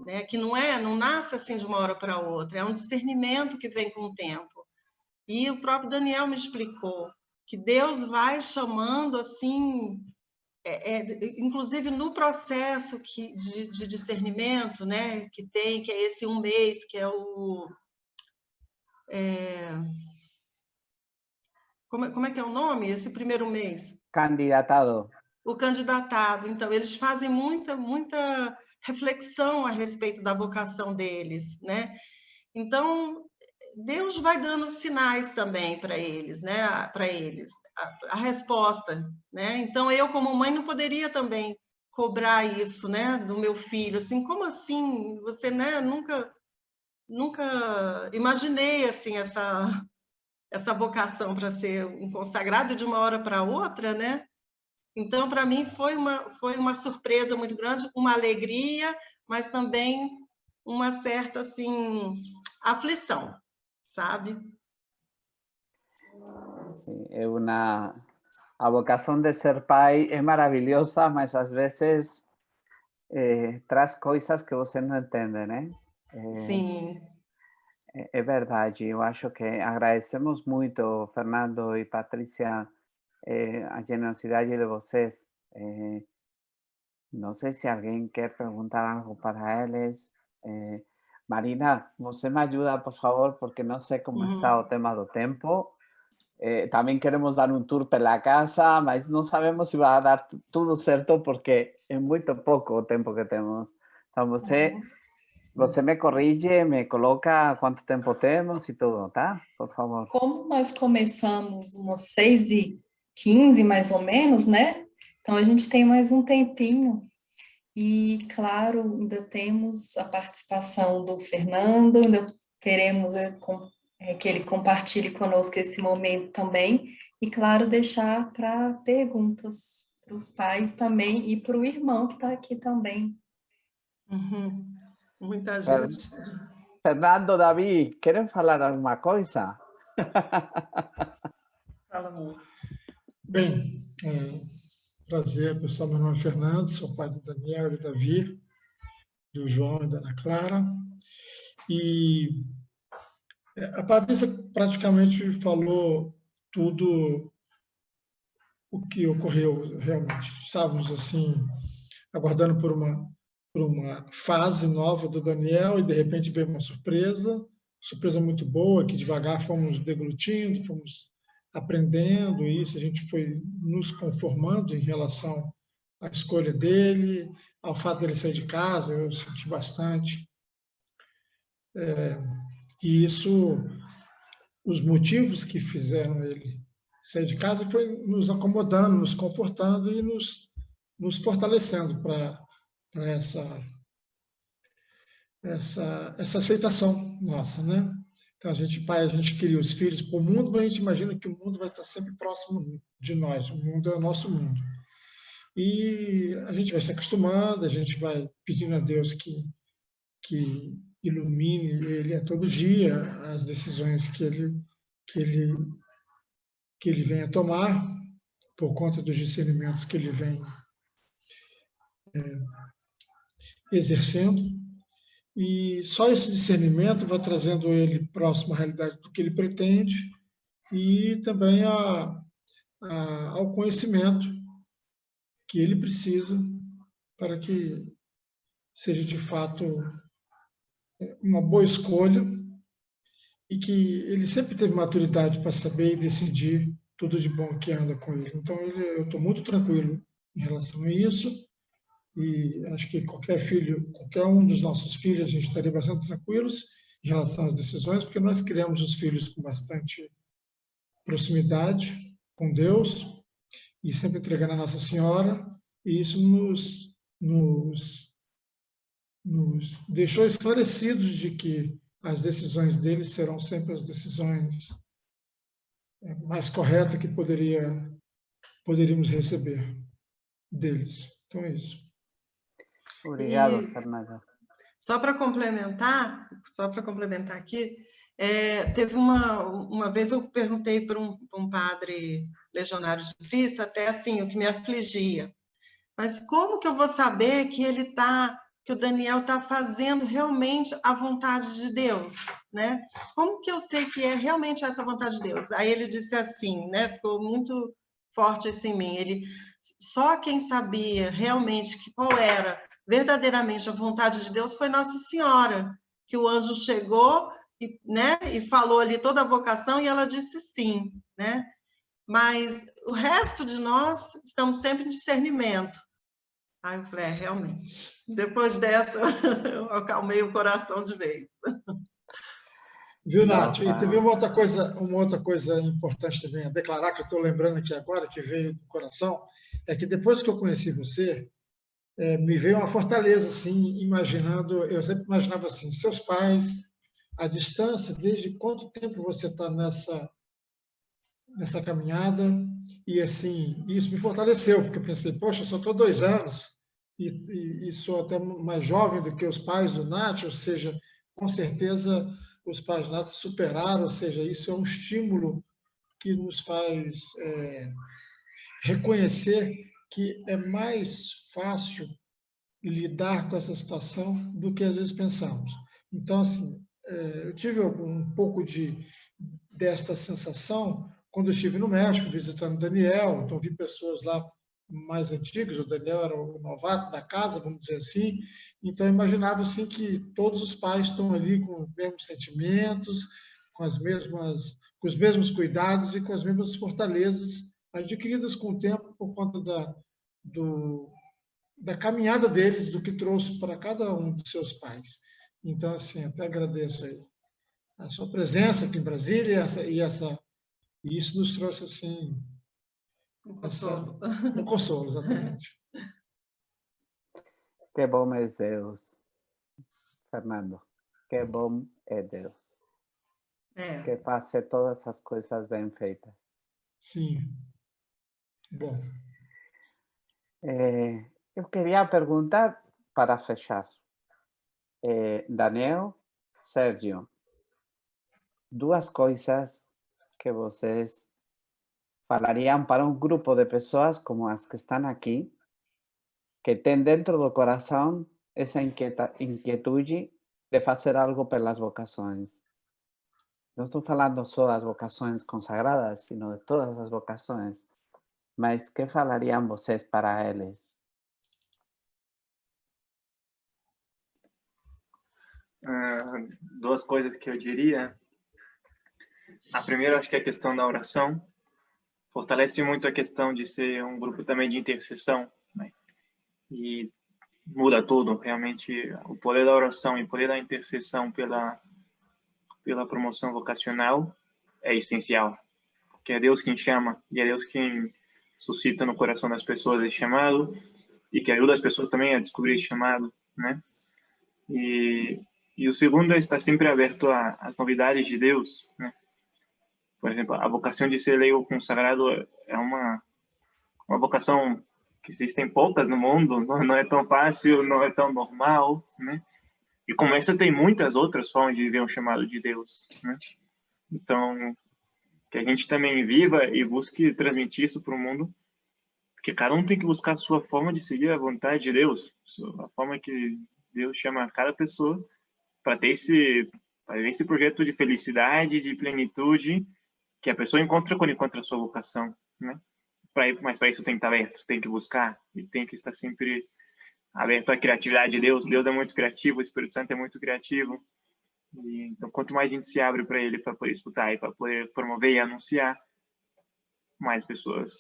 né? Que não nasce assim de uma hora para outra, é um discernimento que vem com o tempo. E o próprio Daniel me explicou que Deus vai chamando assim, inclusive no processo de discernimento, né? Que é esse 1 mês, que é o... Como é que é o nome? Esse primeiro mês? Candidatado. O candidatado. Então, eles fazem muita reflexão a respeito da vocação deles, né? Então, Deus vai dando sinais também para eles, né? Para eles, a resposta, né? Então, eu como mãe não poderia também cobrar isso, né? Do meu filho, assim, como assim? Você, né? Nunca imaginei assim essa vocação para ser um consagrado de uma hora para outra, né? Então, para mim, foi uma surpresa muito grande, uma alegria, mas também uma certa, assim, aflição, sabe? A vocação de ser pai é maravilhosa, mas às vezes traz coisas que você não entende, né? Sim. É verdade, eu acho que agradecemos muito, Fernando e Patrícia, a generosidade de vocês. Não sei se alguém quer perguntar algo para eles. Marina, você me ajuda, por favor, porque não sei como está o tema do tempo. Também queremos dar um tour pela casa, mas não sabemos se vai dar tudo certo, porque é muito pouco o tempo que temos. Então, você me corrige, me coloca quanto tempo temos e tudo, tá? Por favor. Como nós começamos umas 6h15, mais ou menos, né? Então, a gente tem mais um tempinho. E, claro, ainda temos a participação do Fernando, ainda queremos que ele compartilhe conosco esse momento também. E, claro, deixar para perguntas para os pais também e para o irmão que está aqui também. Muita gente. Fernando, Davi, querem falar alguma coisa? Fala, amor. Bem, prazer, pessoal. Meu nome é Fernando, sou pai do Daniel e do Davi, do João e da Ana Clara. E a Patrícia praticamente falou tudo o que ocorreu realmente. Estávamos assim, aguardando por uma fase nova do Daniel e de repente veio uma surpresa muito boa, que devagar fomos deglutindo, fomos aprendendo isso, a gente foi nos conformando em relação à escolha dele, ao fato dele sair de casa, eu senti bastante. E isso, os motivos que fizeram ele sair de casa foi nos acomodando, nos confortando e nos fortalecendo para essa aceitação nossa, né? Então, a gente cria os filhos para o mundo, mas a gente imagina que o mundo vai estar sempre próximo de nós, o mundo é o nosso mundo. E a gente vai se acostumando, a gente vai pedindo a Deus que ilumine ele a todo dia, as decisões que ele vem a tomar, por conta dos discernimentos que ele vem exercendo, e só esse discernimento vai trazendo ele próximo à realidade do que ele pretende, e também ao conhecimento que ele precisa para que seja de fato uma boa escolha e que ele sempre teve maturidade para saber e decidir tudo de bom que anda com ele. Então, eu estou muito tranquilo em relação a isso e acho que qualquer filho, qualquer um dos nossos filhos, a gente estaria bastante tranquilos em relação às decisões, porque nós criamos os filhos com bastante proximidade com Deus e sempre entregando a Nossa Senhora, e isso nos deixou esclarecidos de que as decisões deles serão sempre as decisões mais corretas que poderíamos receber deles. Então é isso. Obrigado, Fernanda. Só para complementar aqui, teve uma vez eu perguntei para um padre legionário de Cristo, até assim, o que me afligia. Mas como que eu vou saber que que o Daniel está fazendo realmente a vontade de Deus, né? Como que eu sei que é realmente essa vontade de Deus? Aí ele disse assim, né? Ficou muito forte isso em mim. Só quem sabia realmente qual era verdadeiramente a vontade de Deus foi Nossa Senhora, que o anjo chegou e falou ali toda a vocação e ela disse sim, né? Mas o resto de nós estamos sempre em discernimento. Aí eu falei, realmente. Depois dessa, eu acalmei o coração de vez. Viu, Nath? E também uma outra coisa importante também a declarar, que eu estou lembrando aqui agora, que veio do coração, é que depois que eu conheci você, me veio uma fortaleza, assim, eu sempre imaginava assim, seus pais, a distância, desde quanto tempo você está nessa caminhada, e assim, isso me fortaleceu, porque eu pensei, poxa, eu só estou 2 anos, e sou até mais jovem do que os pais do Nath, ou seja, com certeza os pais do Nath superaram, ou seja, isso é um estímulo que nos faz reconhecer que é mais fácil lidar com essa situação do que às vezes pensamos. Então, assim, eu tive um pouco desta sensação quando eu estive no México visitando Daniel, então vi pessoas lá mais antigas, o Daniel era o novato da casa, vamos dizer assim, então eu imaginava assim que todos os pais estão ali com os mesmos sentimentos, com os mesmos cuidados e com as mesmas fortalezas adquiridas com o tempo por conta da caminhada deles, do que trouxe para cada um dos seus pais. Então, assim, até agradeço aí a sua presença aqui em Brasília e isso nos trouxe, assim, um consolo, exatamente. Que bom é Deus, Fernando. Que bom é Deus. Que faça todas as coisas bem feitas. Sim. Bom. Eu queria perguntar, para fechar, Daniel, Sérgio, 2 coisas que vocês falariam para um grupo de pessoas como as que estão aqui, que têm dentro do coração essa inquietude de fazer algo pelas vocações. Não estou falando só das vocações consagradas, sino de todas as vocações. Mas que falariam vocês para eles? Duas coisas que eu diria. A primeira, acho que é a questão da oração. Fortalece muito a questão de ser um grupo também de intercessão, né? E muda tudo, realmente. O poder da oração e o poder da intercessão pela promoção vocacional é essencial. Porque é Deus quem chama e é Deus quem suscita no coração das pessoas esse chamado e que ajuda as pessoas também a descobrir esse chamado, né? E o segundo é estar sempre aberto às novidades de Deus, né? Por exemplo, a vocação de ser leigo consagrado é uma vocação que existem poucas no mundo, não é tão fácil, não é tão normal, né? E como essa tem muitas outras formas de viver um chamado de Deus, né? Então, que a gente também viva e busque transmitir isso para o mundo, porque cada um tem que buscar a sua forma de seguir a vontade de Deus, a forma que Deus chama cada pessoa para ter esse projeto de felicidade, de plenitude, que a pessoa encontra quando encontra a sua vocação, né? Mas para isso tem que estar aberto, tem que buscar e tem que estar sempre aberto à criatividade de Deus. Deus é muito criativo, o Espírito Santo é muito criativo. E, então, quanto mais a gente se abre para Ele, para poder escutar e para poder promover e anunciar, mais pessoas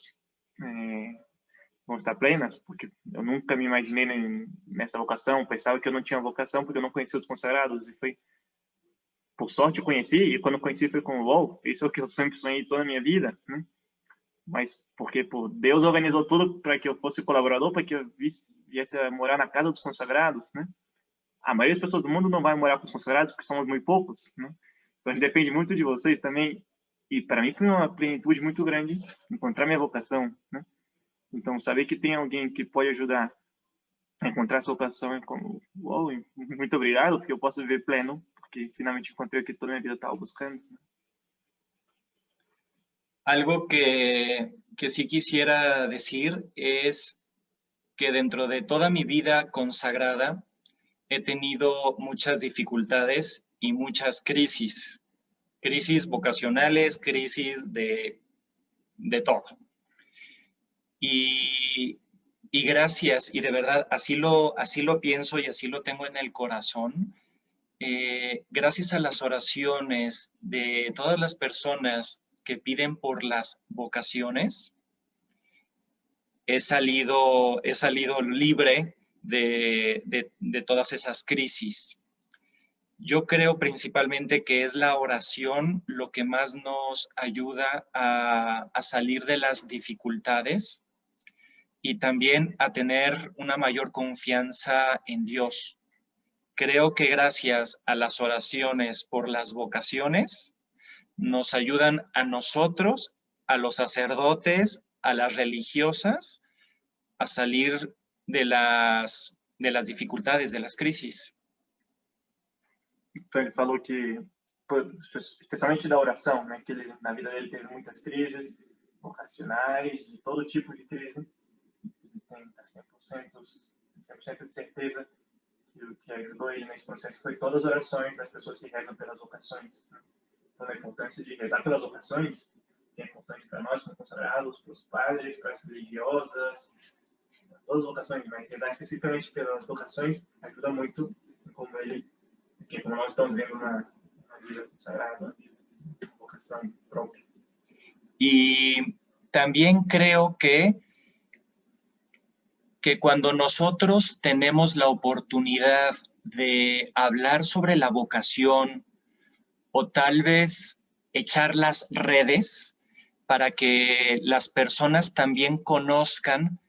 vão estar plenas, porque eu nunca me imaginei nessa vocação, pensava que eu não tinha vocação porque eu não conhecia os consagrados, e foi, por sorte, eu conheci, e quando eu conheci foi com o LOL, isso é o que eu sempre sonhei toda a minha vida, né? Mas porque Deus organizou tudo para que eu fosse colaborador, para que eu viesse a morar na casa dos consagrados, né? A maioria das pessoas do mundo não vai morar com os consagrados, porque somos muito poucos, né? Então, a gente depende muito de vocês também. E para mim foi uma plenitude muito grande encontrar minha vocação, né? Então, saber que tem alguém que pode ajudar a encontrar essa vocação é como, uau, muito obrigado, porque eu posso viver pleno, porque finalmente encontrei o que toda a minha vida estava buscando. Algo que sí quisiera decir es que dentro de toda mi vida consagrada he tenido muchas dificultades y muchas crisis vocacionales, crisis de todo. Y gracias, y de verdad así lo pienso y así lo tengo en el corazón, gracias a las oraciones de todas las personas que piden por las vocaciones, he salido libre de todas esas crisis. Yo creo principalmente que es la oración lo que más nos ayuda a salir de las dificultades y también a tener una mayor confianza en Dios. Creo que gracias a las oraciones por las vocaciones, nos ayudan a nosotros, a los sacerdotes, a las religiosas, a salir de las dificultades, de las crisis. Então, ele falou que, especialmente da oração, né, que ele, na vida dele teve muitas crises vocacionais, de todo tipo de crise. Ele tem 100% de certeza que o que ajudou ele nesse processo foi todas as orações das pessoas que rezam pelas vocações, né? Então, a importância de rezar pelas vocações é importante para nós, como consagrados, para os padres, para as religiosas, todas as vocações, mas rezar especificamente pelas vocações ajuda muito, como nós estamos vendo na vida consagrada, na vocação própria. Y también creo que cuando nosotros tenemos la oportunidad de hablar sobre la vocación o tal vez echar las redes para que las personas también conozcan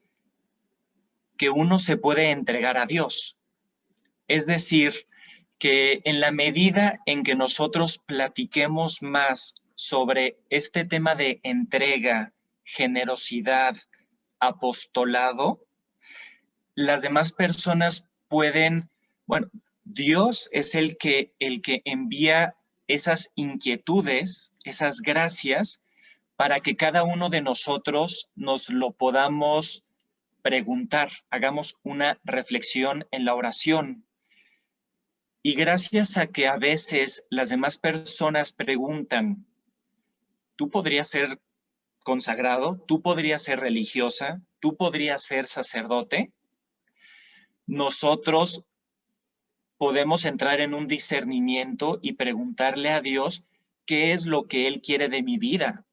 que uno se puede entregar a Dios. Es decir, que en la medida en que nosotros platiquemos más sobre este tema de entrega, generosidad, apostolado, las demás personas pueden, bueno, Dios es el que envía esas inquietudes, esas gracias, para que cada uno de nosotros nos lo podamos preguntar, hagamos una reflexión en la oración. Y gracias a que a veces las demás personas preguntan, ¿tú podrías ser consagrado? ¿Tú podrías ser religiosa? ¿Tú podrías ser sacerdote? Nosotros podemos entrar en un discernimiento y preguntarle a Dios qué es lo que Él quiere de mi vida.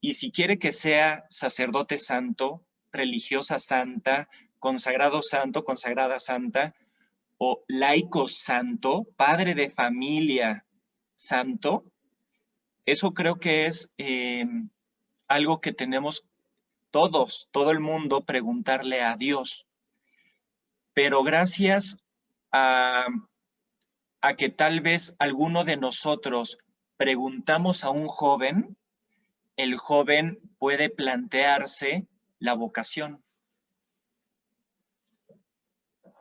Y si quiere que sea sacerdote santo, religiosa santa, consagrado santo, consagrada santa, o laico santo, padre de familia santo, eso creo que es algo que tenemos todos, todo el mundo, preguntarle a Dios. Pero gracias a que tal vez alguno de nosotros preguntamos a un joven, el joven puede plantearse la vocación.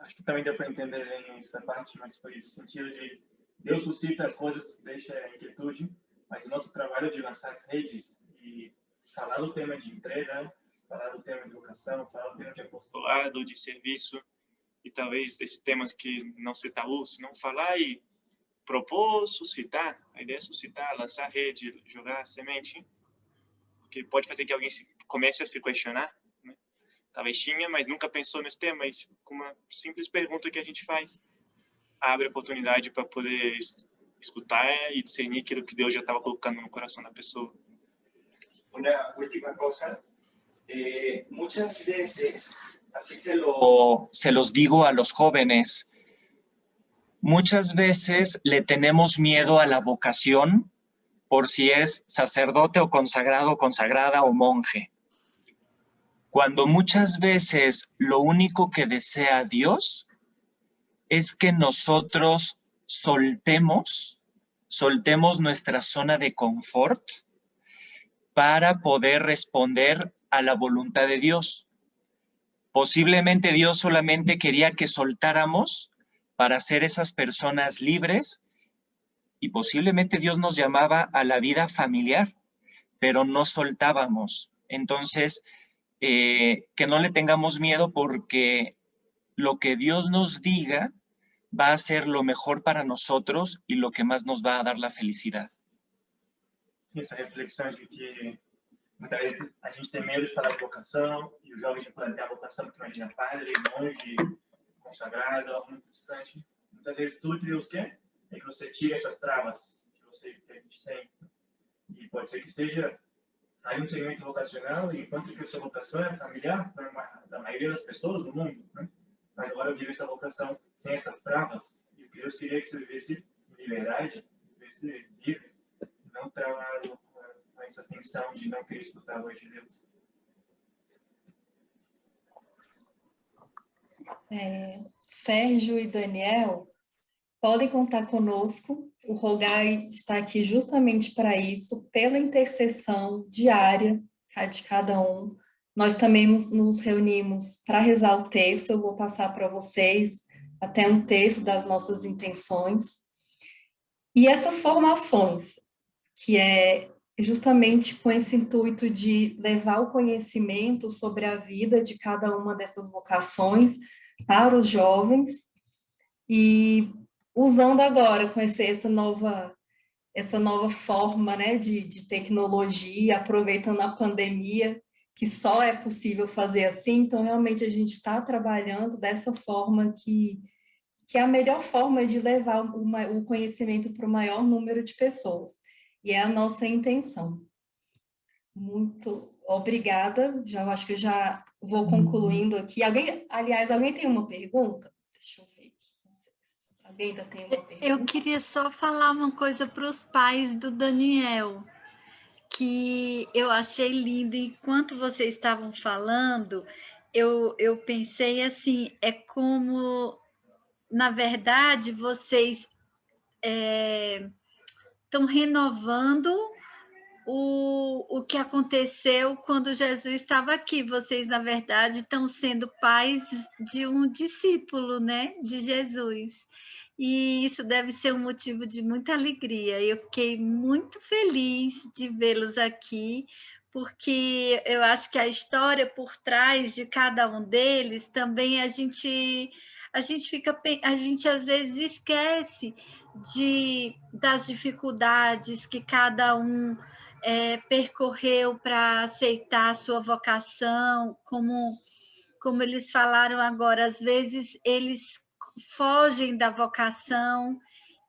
Acho que também deu para entender bem essa parte, mas foi no sentido de Deus suscita as coisas, deixa a inquietude, mas o nosso trabalho é de lançar as redes e falar do tema de entrega, falar do tema de vocação, falar do tema de apostolado, de serviço, e talvez esses temas que não ser tabu, se não falar e propor, suscitar. A ideia é suscitar, lançar rede, jogar semente, porque pode fazer que alguém se comece a se questionar, né? Talvez tinha, mas nunca pensou nesse tema, mas com uma simples pergunta que a gente faz, abre oportunidade para poder escutar e discernir aquilo que Deus já estava colocando no coração da pessoa. Una última cosa, muchas veces, así se los digo a los jóvenes, muchas veces le tenemos miedo a la vocación por si es sacerdote o consagrado, consagrada o monje. Cuando muchas veces lo único que desea Dios es que nosotros soltemos nuestra zona de confort para poder responder a la voluntad de Dios. Posiblemente Dios solamente quería que soltáramos para ser esas personas libres y posiblemente Dios nos llamaba a la vida familiar, pero no soltábamos. Entonces, que no le tengamos miedo porque lo que Dios nos diga va a ser lo mejor para nosotros y lo que más nos va a dar la felicidad. Sim, essa reflexão de que muitas vezes a gente tem medo de falar de vocação, e os jovens já podem ter a vocação, porque imagina padre, monge, consagrado, algo muito distante. Muitas vezes tudo que Deus quer é que você tire essas travas que a gente tem. E pode ser que seja aí um segmento vocacional, e enquanto que a sua vocação é familiar da maioria das pessoas do mundo, né? Mas agora vive essa vocação sem essas travas, e o que Deus queria que você vivesse em liberdade, vivesse livre, não travado com essa tensão de não querer escutar a voz de Deus. Sérgio e Daniel podem contar conosco. O Rogai está aqui justamente para isso, pela intercessão diária de cada um. Nós também nos reunimos para rezar o terço. Eu vou passar para vocês até um terço das nossas intenções. E essas formações, que é justamente com esse intuito de levar o conhecimento sobre a vida de cada uma dessas vocações para os jovens, e usando agora com essa nova forma, né, de tecnologia, aproveitando a pandemia, que só é possível fazer assim. Então realmente a gente está trabalhando dessa forma que é a melhor forma de levar o conhecimento para o maior número de pessoas. E é a nossa intenção. Muito obrigada. Acho que eu já vou concluindo aqui. Alguém tem uma pergunta? Deixa eu ver aqui. Alguém ainda tem uma pergunta? Eu queria só falar uma coisa para os pais do Daniel, que eu achei lindo. Enquanto vocês estavam falando, eu pensei assim, é como, na verdade, vocês estão renovando o que aconteceu quando Jesus estava aqui. Vocês, na verdade, estão sendo pais de um discípulo, né, de Jesus. E isso deve ser um motivo de muita alegria. Eu fiquei muito feliz de vê-los aqui, porque eu acho que a história por trás de cada um deles também a gente às vezes esquece das dificuldades que cada um percorreu para aceitar a sua vocação, como eles falaram agora, às vezes eles fogem da vocação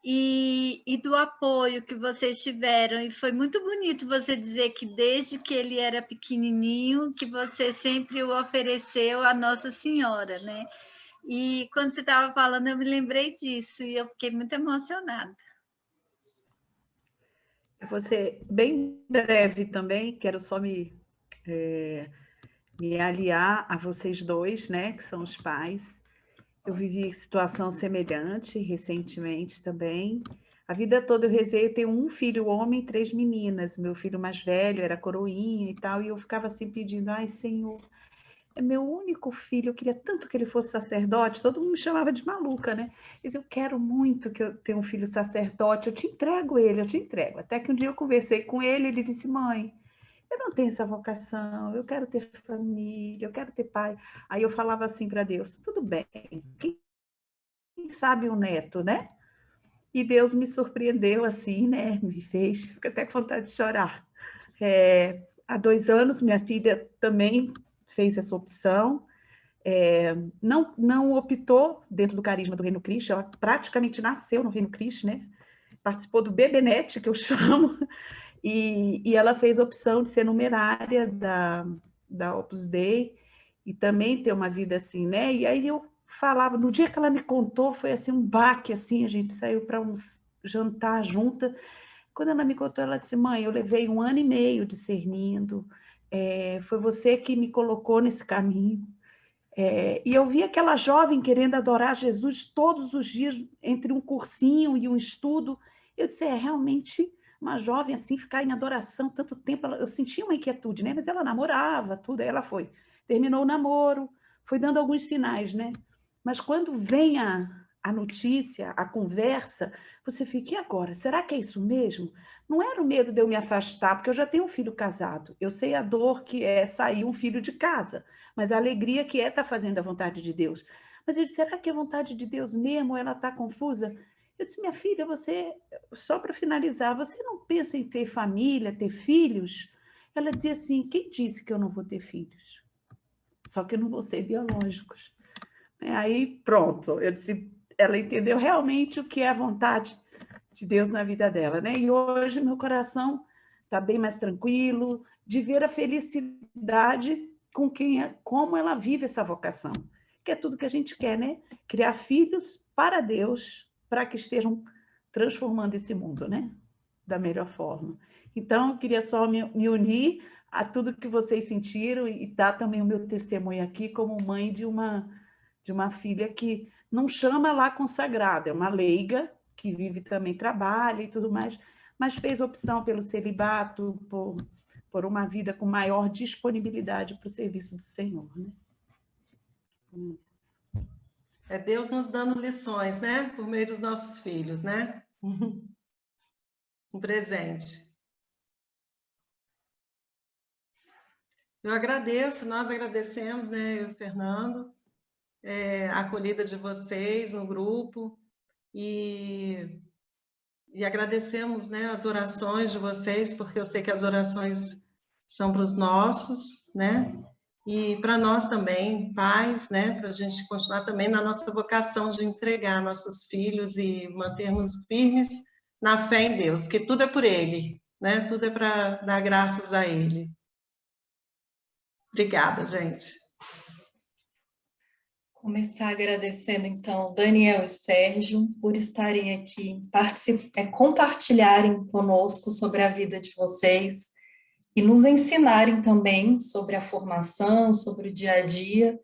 e do apoio que vocês tiveram. E foi muito bonito você dizer que desde que ele era pequenininho, que você sempre o ofereceu a Nossa Senhora, né? E quando você estava falando, eu me lembrei disso e eu fiquei muito emocionada. Eu vou ser bem breve também, quero só me aliar a vocês dois, né, que são os pais. Eu vivi situação semelhante recentemente também. A vida toda eu rezei, eu tenho um filho homem e 3 meninas. Meu filho mais velho era coroinha e tal, e eu ficava assim pedindo, ai, Senhor, é meu único filho, eu queria tanto que ele fosse sacerdote. Todo mundo me chamava de maluca, né? Eu quero muito que eu tenha um filho sacerdote, eu te entrego ele, eu te entrego. Até que um dia eu conversei com ele, ele disse, mãe, eu não tenho essa vocação, eu quero ter família, eu quero ter pai. Aí eu falava assim para Deus, tudo bem, quem sabe um neto, né? E Deus me surpreendeu assim, né? Me fez, fico até com vontade de chorar. há 2 anos, minha filha também fez essa opção. Não optou dentro do carisma do Reino Cristo, ela praticamente nasceu no Reino Cristo, né? Participou do BBNet, que eu chamo, e ela fez a opção de ser numerária da Opus Dei e também ter uma vida assim, né? E aí eu falava, no dia que ela me contou, foi assim um baque, assim, a gente saiu para um jantar junta. Quando ela me contou, ela disse, mãe, eu levei 1 ano e meio discernindo, foi você que me colocou nesse caminho. E eu vi aquela jovem querendo adorar Jesus todos os dias, entre um cursinho e um estudo. Eu disse, realmente, uma jovem assim, ficar em adoração tanto tempo, eu sentia uma inquietude, né? Mas ela namorava, tudo, aí ela foi. Terminou o namoro, foi dando alguns sinais, né? Mas quando vem a notícia, a conversa, você fica, e agora? Será que é isso mesmo? Não era o medo de eu me afastar, porque eu já tenho um filho casado. Eu sei a dor que é sair um filho de casa, mas a alegria que é estar fazendo a vontade de Deus. Mas eu disse, será que é vontade de Deus mesmo? Ou ela está confusa? Eu disse, minha filha, você, só para finalizar, você não pensa em ter família, ter filhos? Ela dizia assim, quem disse que eu não vou ter filhos? Só que eu não vou ser biológicos. Aí, pronto, eu disse, ela entendeu realmente o que é a vontade de Deus na vida dela, né? E hoje meu coração está bem mais tranquilo de ver a felicidade com como ela vive essa vocação, que é tudo que a gente quer, né? Criar filhos para Deus, para que estejam transformando esse mundo, né? Da melhor forma. Então, eu queria só me unir a tudo que vocês sentiram e dar também o meu testemunho aqui como mãe de uma filha que não chama lá consagrada, é uma leiga, que vive também, trabalha e tudo mais, mas fez opção pelo celibato, por uma vida com maior disponibilidade para o serviço do Senhor, né? É Deus nos dando lições, né? Por meio dos nossos filhos, né? Um presente. Eu agradeço, nós agradecemos, né, eu e o Fernando, a acolhida de vocês no grupo e agradecemos, né, as orações de vocês, porque eu sei que as orações são para os nossos, né? E para nós também, pais, né? Para a gente continuar também na nossa vocação de entregar nossos filhos e mantermos firmes na fé em Deus, que tudo é por Ele, né? Tudo é para dar graças a Ele. Obrigada, gente. Começar agradecendo, então, Daniel e Sérgio por estarem aqui, compartilharem conosco sobre a vida de vocês e nos ensinarem também sobre a formação, sobre o dia a dia.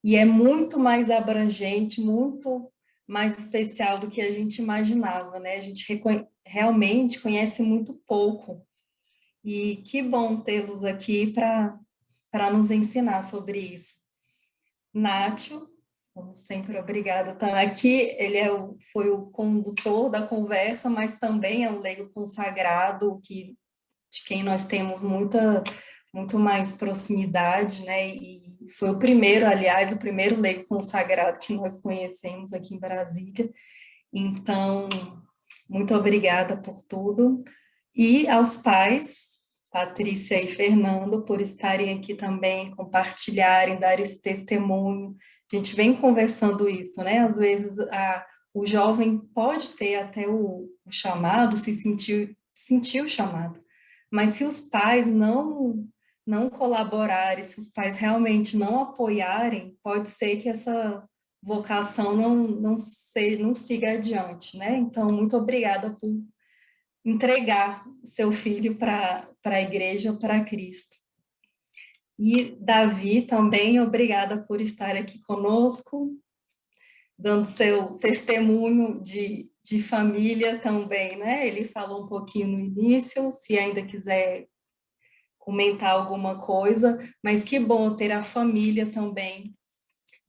E é muito mais abrangente, muito mais especial do que a gente imaginava, né? A gente realmente conhece muito pouco. E que bom tê-los aqui para nos ensinar sobre isso. Nátio, como sempre, obrigada por estar aqui. Ele foi o condutor da conversa, mas também é um leigo consagrado, de quem nós temos muito mais proximidade, né? E foi o primeiro, aliás, o primeiro leigo consagrado que nós conhecemos aqui em Brasília. Então, muito obrigada por tudo. E aos pais, Patrícia e Fernando, por estarem aqui também, compartilharem, dar esse testemunho. A gente vem conversando isso, né? Às vezes o jovem pode ter até o chamado, sentir o chamado, mas se os pais não colaborarem, se os pais realmente não apoiarem, pode ser que essa vocação não siga adiante, né? Então, muito obrigada por entregar seu filho para a igreja, para Cristo. E Davi também, obrigada por estar aqui conosco, dando seu testemunho de família também, né? Ele falou um pouquinho no início, se ainda quiser comentar alguma coisa, mas que bom ter a família também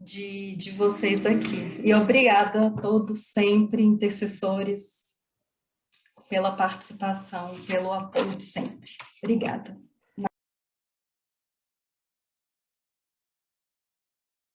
de vocês aqui. E obrigada a todos sempre, intercessores, pela participação, pelo apoio de sempre. Obrigada.